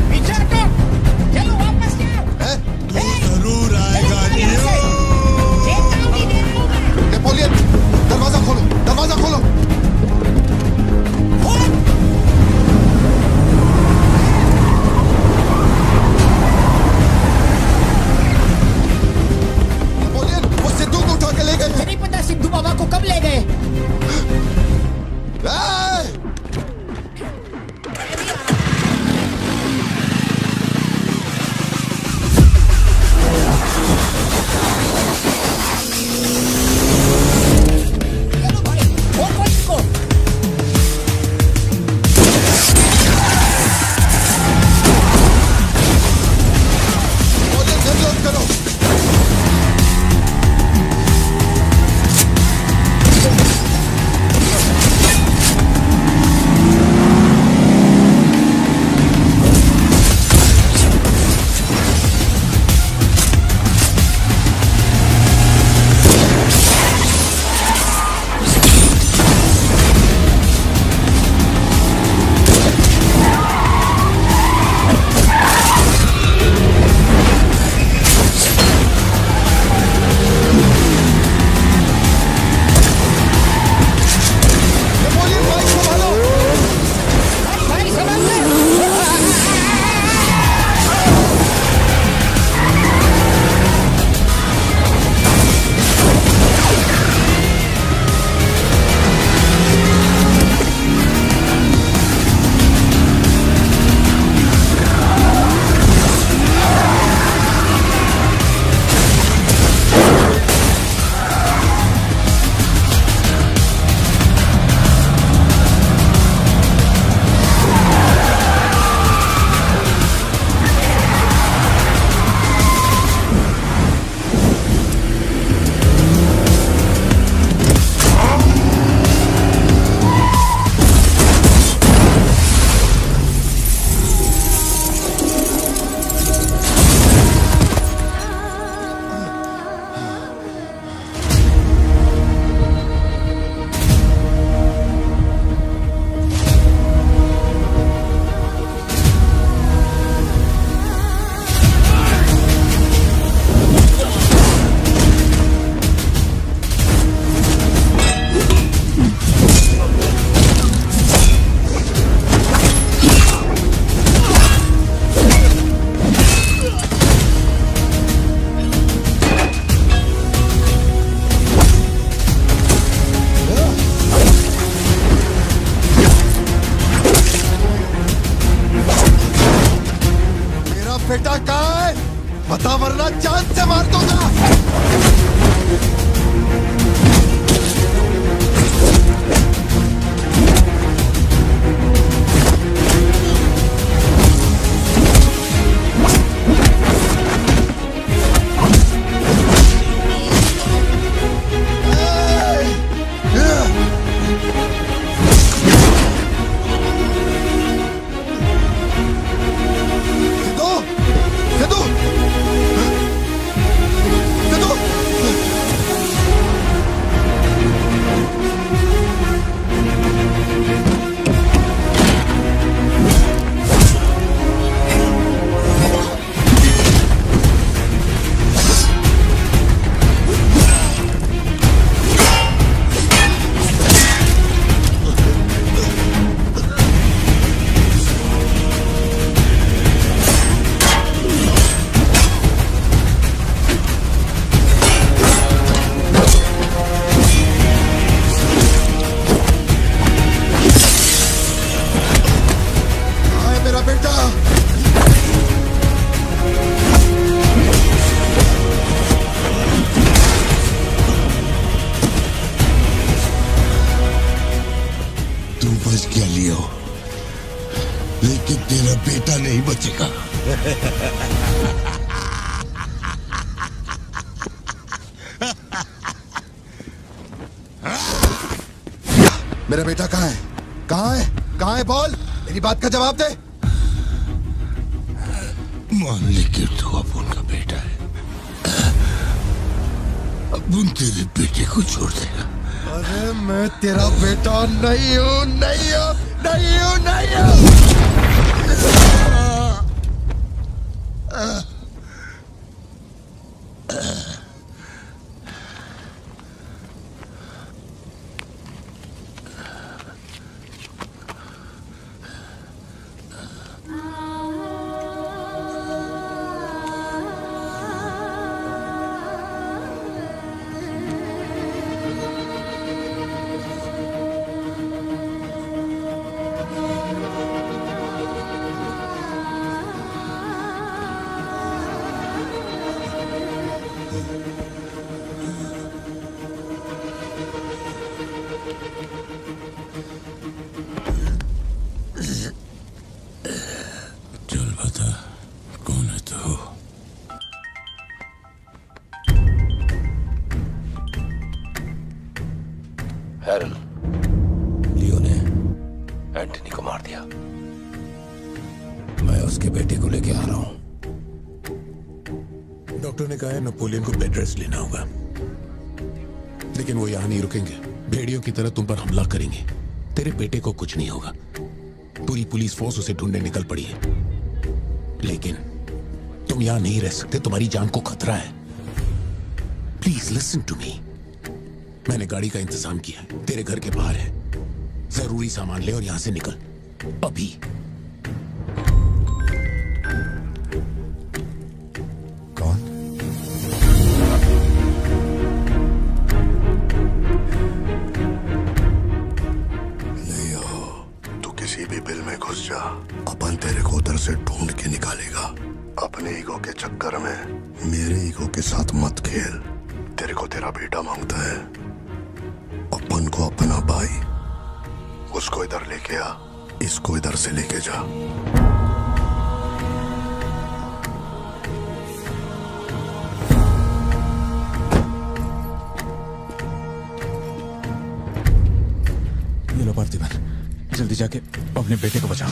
पीछे हटो, चलो वापस जाओ। तू जरूर आएगा नेपोलियन, दरवाजा खोलो, दरवाजा खोलो। बता वरना जान से मार दूंगा। लेकिन तेरा बेटा नहीं बचेगा। मेरा बेटा कहाँ है? कहाँ है? कहाँ है? बोल, मेरी बात का जवाब दे। मान ले कि तू अब उनका बेटा है, अब उन तेरे बेटे को छोड़ देगा। अरे मैं तेरा बेटा नहीं हूँ, नहीं हूँ, नहीं हूँ, नहीं हूँ। चल बता, कौन है तू? हैरल, लियो ने एंटनी को मार दिया। मैं उसके बेटे को लेके आ रहा हूं। डॉक्टर ने कहा है नेपोलियन को बेड रेस्ट लेना होगा, लेकिन वो यहां नहीं रुकेंगे। भेड़ियों की तरह तुम पर हमला करेंगे। तेरे बेटे को कुछ नहीं होगा। पूरी पुलिस फोर्स उसे ढूंढने निकल पड़ी है, लेकिन तुम यहां नहीं रह सकते। तुम्हारी जान को खतरा है। Please listen to me. मैंने गाड़ी का इंतजाम किया है, तेरे घर के बाहर है। जरूरी सामान ले और यहां से निकल अभी। किसी भी बिल में घुस जा, अपन तेरे को उधर से ढूंढ के निकालेगा। अपने ईगो के चक्कर में मेरे ईगो के साथ मत खेल। तेरे को तेरा बेटा मांगता है, अपन को अपना भाई। उसको इधर लेके आ, इसको इधर से लेके जा। ये लो पार्थिवन, जल्दी जाके अपने बेटे को बचाओ।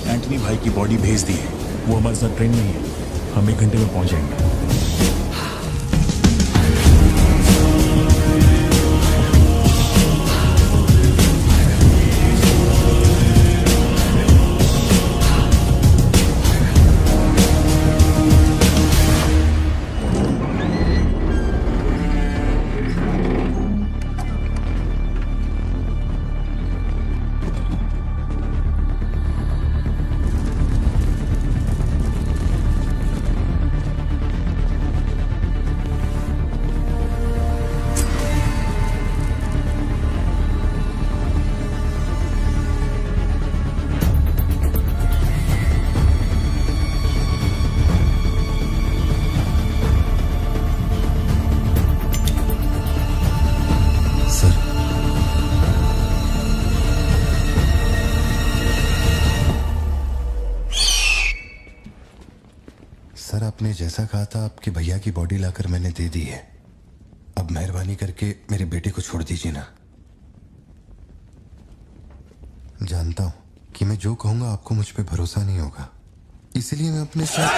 एंटनी भाई की बॉडी भेज दी है, वो हमारे साथ ट्रेन में ही है। हम 1 घंटे में पहुंच जाएंगे। उन्होंने जैसा कहा था आपके भैया की बॉडी लाकर मैंने दे दी है। अब मेहरबानी करके मेरे बेटे को छोड़ दीजिए ना। जानता हूं कि मैं जो कहूंगा आपको मुझ पे भरोसा नहीं होगा, इसलिए मैं अपने साथ।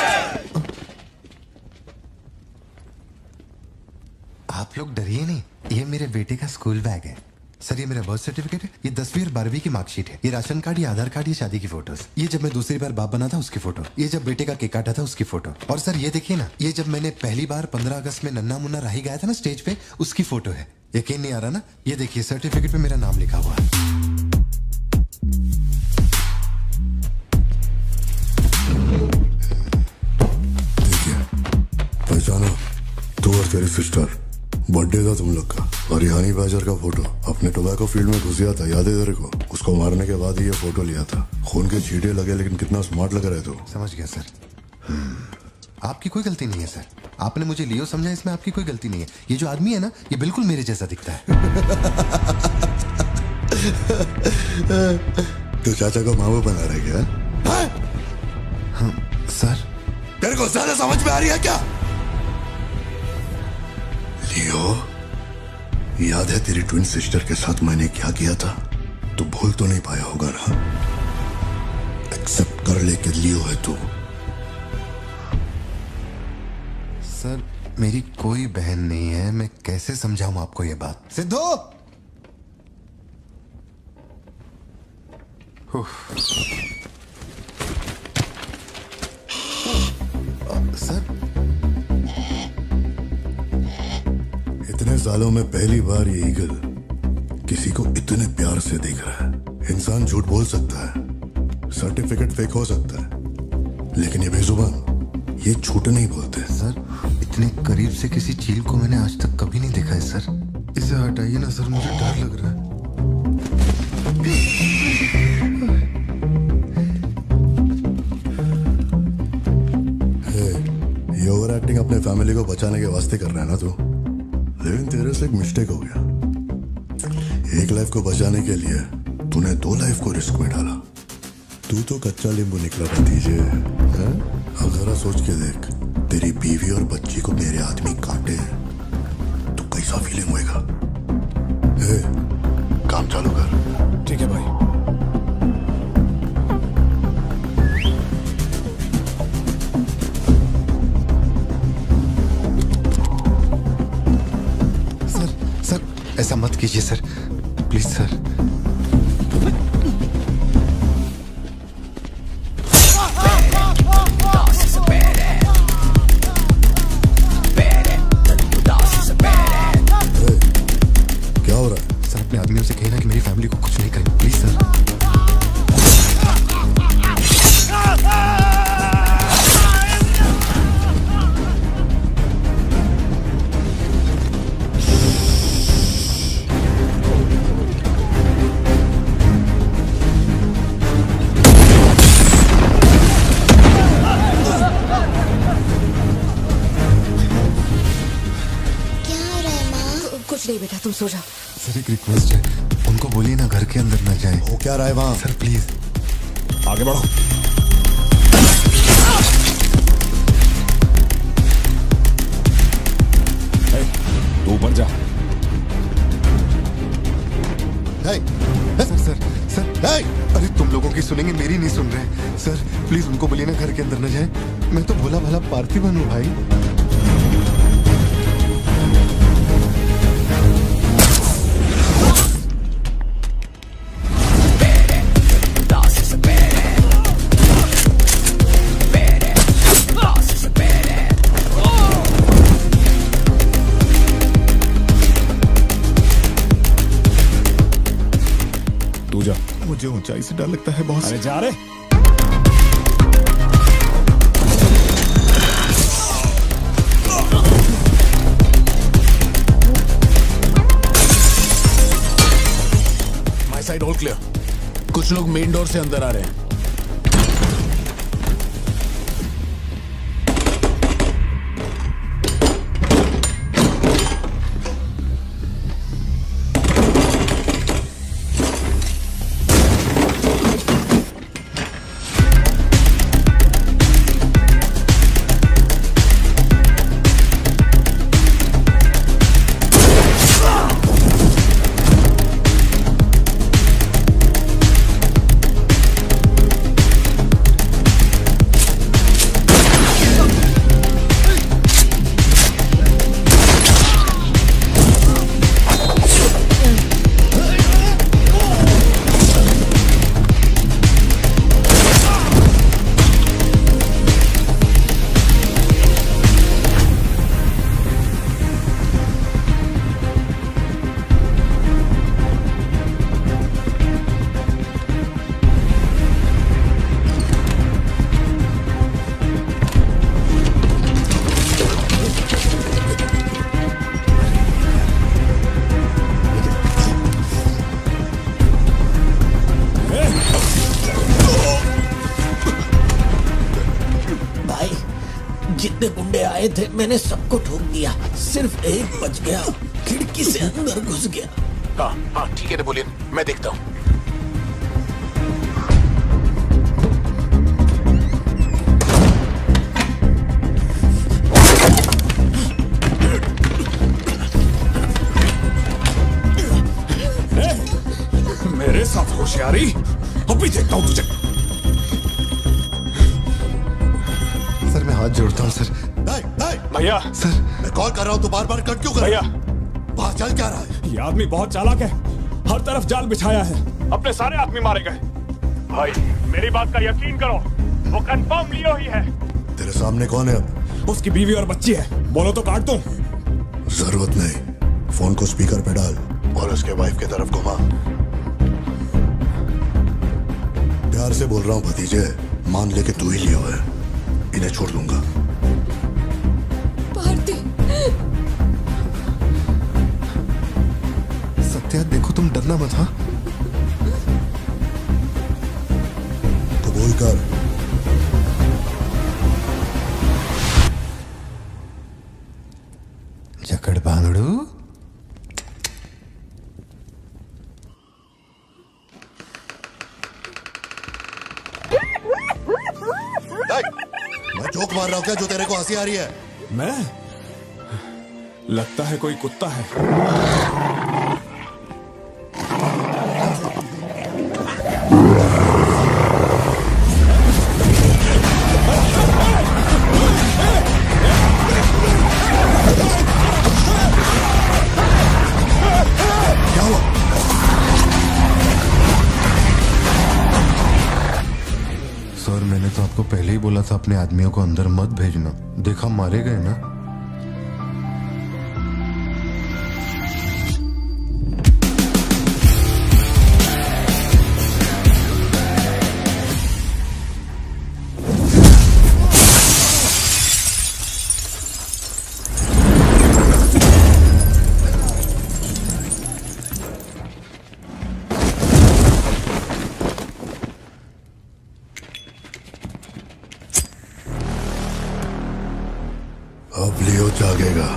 आप लोग डरिए नहीं, ये मेरे बेटे का स्कूल बैग है। सर ये मेरा बर्थ सर्टिफिकेट है, ये 10वीं और 12वीं की मार्कशीट है, ये राशन कार्ड, ये आधार कार्ड, ये शादी की फोटोज, ये जब मैं दूसरी बार बाप बना था उसकी फोटो, ये जब बेटे का केक काटा था उसकी फोटो, और सर ये देखिए ना, ये जब मैंने पहली बार 15 अगस्त में नन्ना मुन्ना राही गाया था ना स्टेज पे, उसकी फोटो है। यकीन नहीं आ रहा ना? ये देखिए सर्टिफिकेट पे मेरा नाम लिखा हुआ है। पहचानो, तू और तेरी सिस्टर, बर्थडे था तुम लोग का, और हनी बैजर का फोटो अपने टोबैको फील्ड में घुस गया था, याद है तेरे को? उसको मारने के बाद ही ये फोटो लिया था। खून के छींटे लगे लेकिन कितना स्मार्ट लग रहे तो। समझ गया सर। आपकी कोई गलती नहीं है सर, आपने मुझे लियो समझा, इसमें आपकी कोई गलती नहीं है। ये जो आदमी है ना, ये बिल्कुल मेरे जैसा दिखता है। तो चाचा को मामा बना रहे क्या? हाँ, सर तेरे को ज्यादा समझ में आ रही है क्या? लियो, याद है तेरी ट्विन सिस्टर के साथ मैंने क्या किया था? तू भूल तो नहीं पाया होगा ना? एक्सेप्ट कर ले कि लियो है तू। सर मेरी कोई बहन नहीं है, मैं कैसे समझाऊं आपको ये बात? सिद्धू! सर इतने सालों में पहली बार ये ईगल किसी को इतने प्यार से देख रहा है। इंसान झूठ बोल सकता है, सर्टिफिकेट फेक हो सकता है, लेकिन ये बेजुबान, ये झूठ नहीं बोलते। सर इतने करीब से किसी चील को मैंने आज तक कभी नहीं देखा है सर। इसे हटाइए ना सर, मुझे डर लग रहा है। ये ओवर एक्टिंग अपने फैमिली को बचाने के वास्ते कर रहा है ना तू, लेकिन तेरे से एक मिस्टेक हो गया। एक लाइफ को बचाने के लिए तूने 2 लाइफ को रिस्क में डाला। तू तो कच्चा नींबू निकला भतीजे। अब जरा सोच के देख, तेरी बीवी और बच्ची को मेरे आदमी काटे तो कैसा फीलिंग होएगा? काम चालू कर। ठीक है भाई। ऐसा मत कीजिए सर, प्लीज सर। क्या हो रहा है? सर अपने आदमियों से कहना कि मेरी फैमिली को कुछ नहीं करें, प्लीज सर। नहीं बेटा, तुम सो जाओ। सर एक रिक्वेस्ट है, उनको बोलिए ना घर के अंदर ना जाए। हो क्या रहा है वहां? सर प्लीज आगे बढ़ो। तू ऊपर जा। सर सर सर अरे तुम लोगों की सुनेंगे, मेरी नहीं सुन रहे। सर प्लीज उनको बोलिए ना घर के अंदर ना जाए। मैं तो भोला भाला पार्थिवन हूँ भाई। मुझे ऊंचाई से डर लगता है बॉस। अरे जा रे। My side all clear. कुछ लोग मेन डोर से अंदर आ रहे हैं। मैंने सबको ठोक दिया, सिर्फ एक बच गया, खिड़की से अंदर घुस गया। हाँ ठीक है नेपोलियन, मैं देखता हूँ। मेरे साथ होशियारी, अभी देखता हूँ तुझे। सर मैं हाथ जोड़ता हूँ सर। भैया सर मैं कॉल कर रहा हूँ तो बार बार कट क्यों कर भैया, बाहर चल क्या रहा है? ये आदमी बहुत चालाक है, हर तरफ जाल बिछाया है, अपने सारे आदमी मारे गए। भाई मेरी बात का यकीन करो, वो कंफर्म लियो ही है। तेरे सामने कौन है अब? उसकी बीवी और बच्ची है, बोलो तो काट दूं। जरूरत नहीं, फोन को स्पीकर पे डाल और उसके वाइफ की तरफ घुमा। प्यार से बोल रहा हूँ भतीजे, मान ले कि तू ही लियो है, इन्हें छोड़ दूंगा। सत्या देखो तुम डरना मत। हाँ कबूल कर। जकड़ बांगड़ू। मैं जोक मार रहा हूँ क्या जो तेरे को हंसी आ रही है? मैं? लगता है कोई कुत्ता है। सर मैंने तो आपको पहले ही बोला था अपने आदमियों को अंदर मत भेजना, देखा मारे गए ना। अब लियो जागेगा।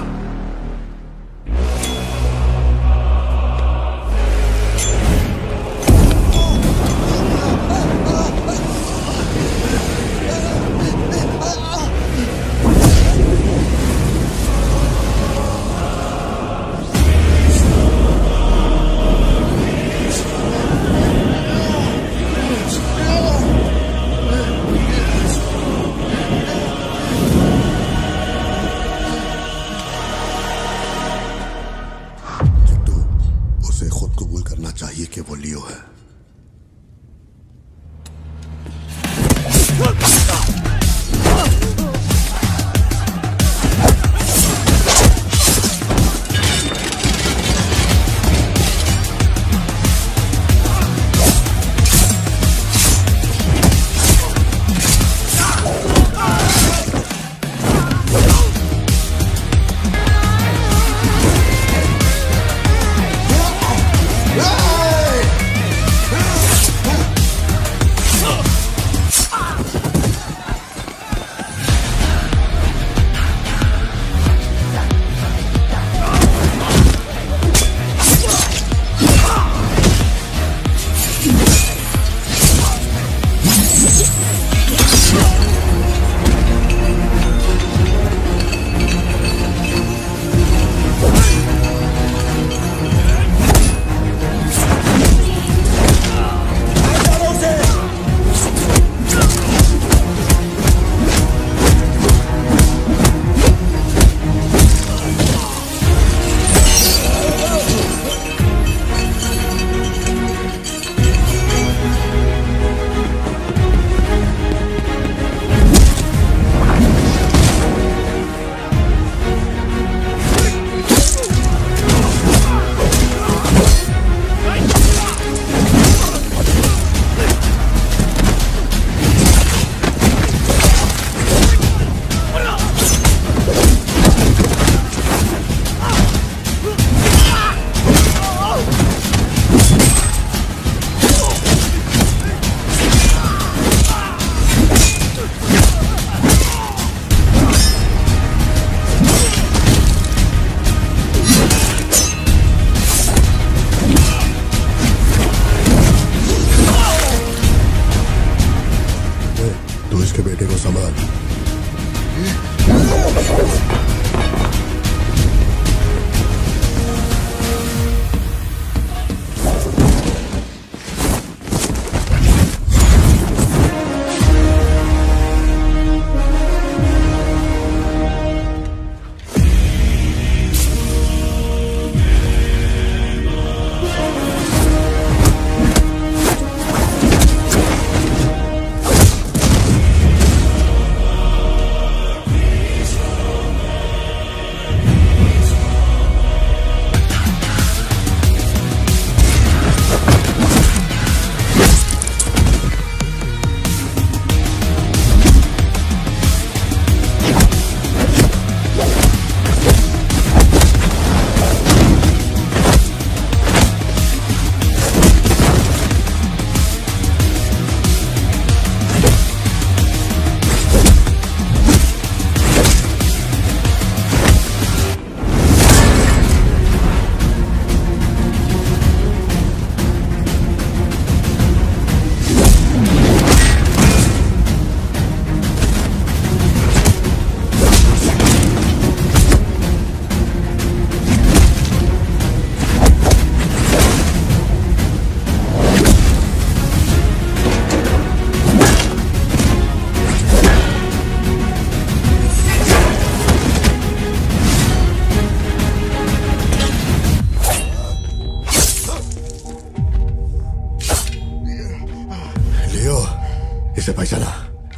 कैसे पहचाना?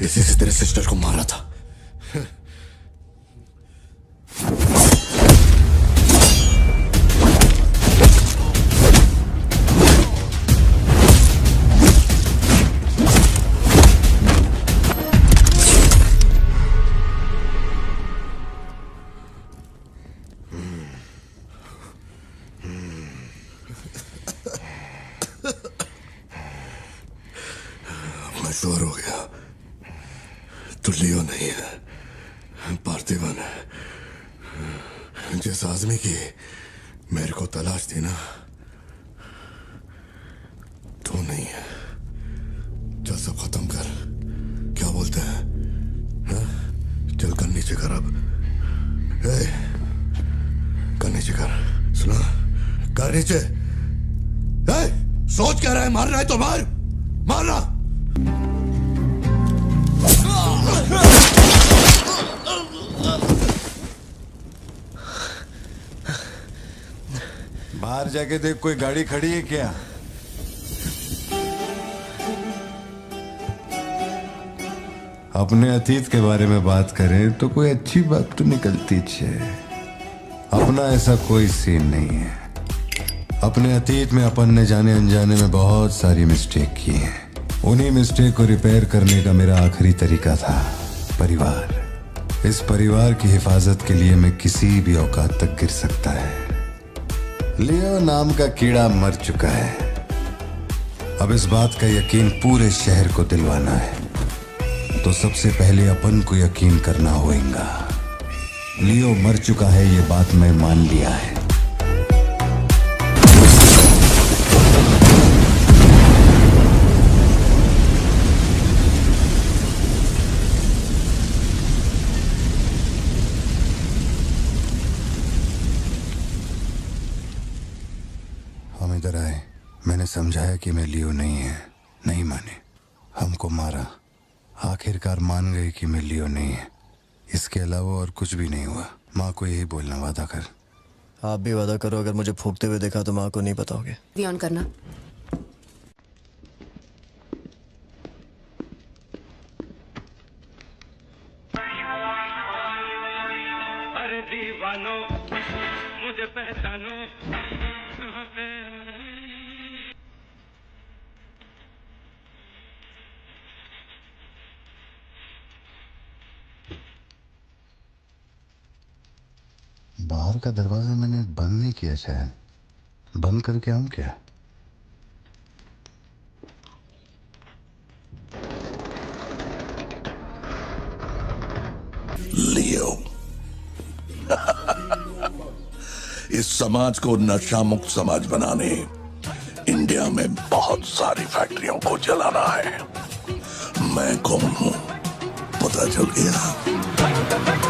इसी से तेरे सिस्टर को मारा था। मैं श्योर हो गया तो लियो नहीं है, पार्थिवन है। जिस आदमी की मेरे को तलाश थी ना, तू नहीं है। चल सब खत्म कर। क्या बोलते हैं? हाँ? चल कर नीचे कर अब। कर नीचे कर। सुना? कर नीचे। सोच क्या रहा है? मारना है तो मार, मारना। बाहर जाके देख, कोई गाड़ी खड़ी है क्या? अपने अतीत के बारे में बात करें तो कोई अच्छी बात तो निकलती है। अपना ऐसा कोई सीन नहीं है। अपने अतीत में अपन ने जाने अनजाने में बहुत सारी मिस्टेक की हैं। उन्हीं मिस्टेक को रिपेयर करने का मेरा आखिरी तरीका था परिवार। इस परिवार की हिफाजत के लिए मैं किसी भी औकात तक गिर सकता है। लियो नाम का कीड़ा मर चुका है। अब इस बात का यकीन पूरे शहर को दिलवाना है, तो सबसे पहले अपन को यकीन करना होगा। लियो मर चुका है, ये बात मैं मान लिया है। हम इधर आए, मैंने समझाया कि मैं लियो नहीं है, नहीं माने, हमको मारा। आखिरकार मान गई कि मैं लियो नहीं है। इसके अलावा और कुछ भी नहीं हुआ। माँ को यही बोलना, वादा कर। आप भी वादा करो, अगर मुझे फूकते हुए देखा तो माँ को नहीं बताओगे। ध्यान करना। अरे दीवानो मुझे पहचानो। बाहर का दरवाजा मैंने बंद नहीं किया, शायद बंद करके आऊं क्या? लियो इस समाज को नशा मुक्त समाज बनाने इंडिया में बहुत सारी फैक्ट्रियों को जलाना है। मैं कौन हूं पता चल गया?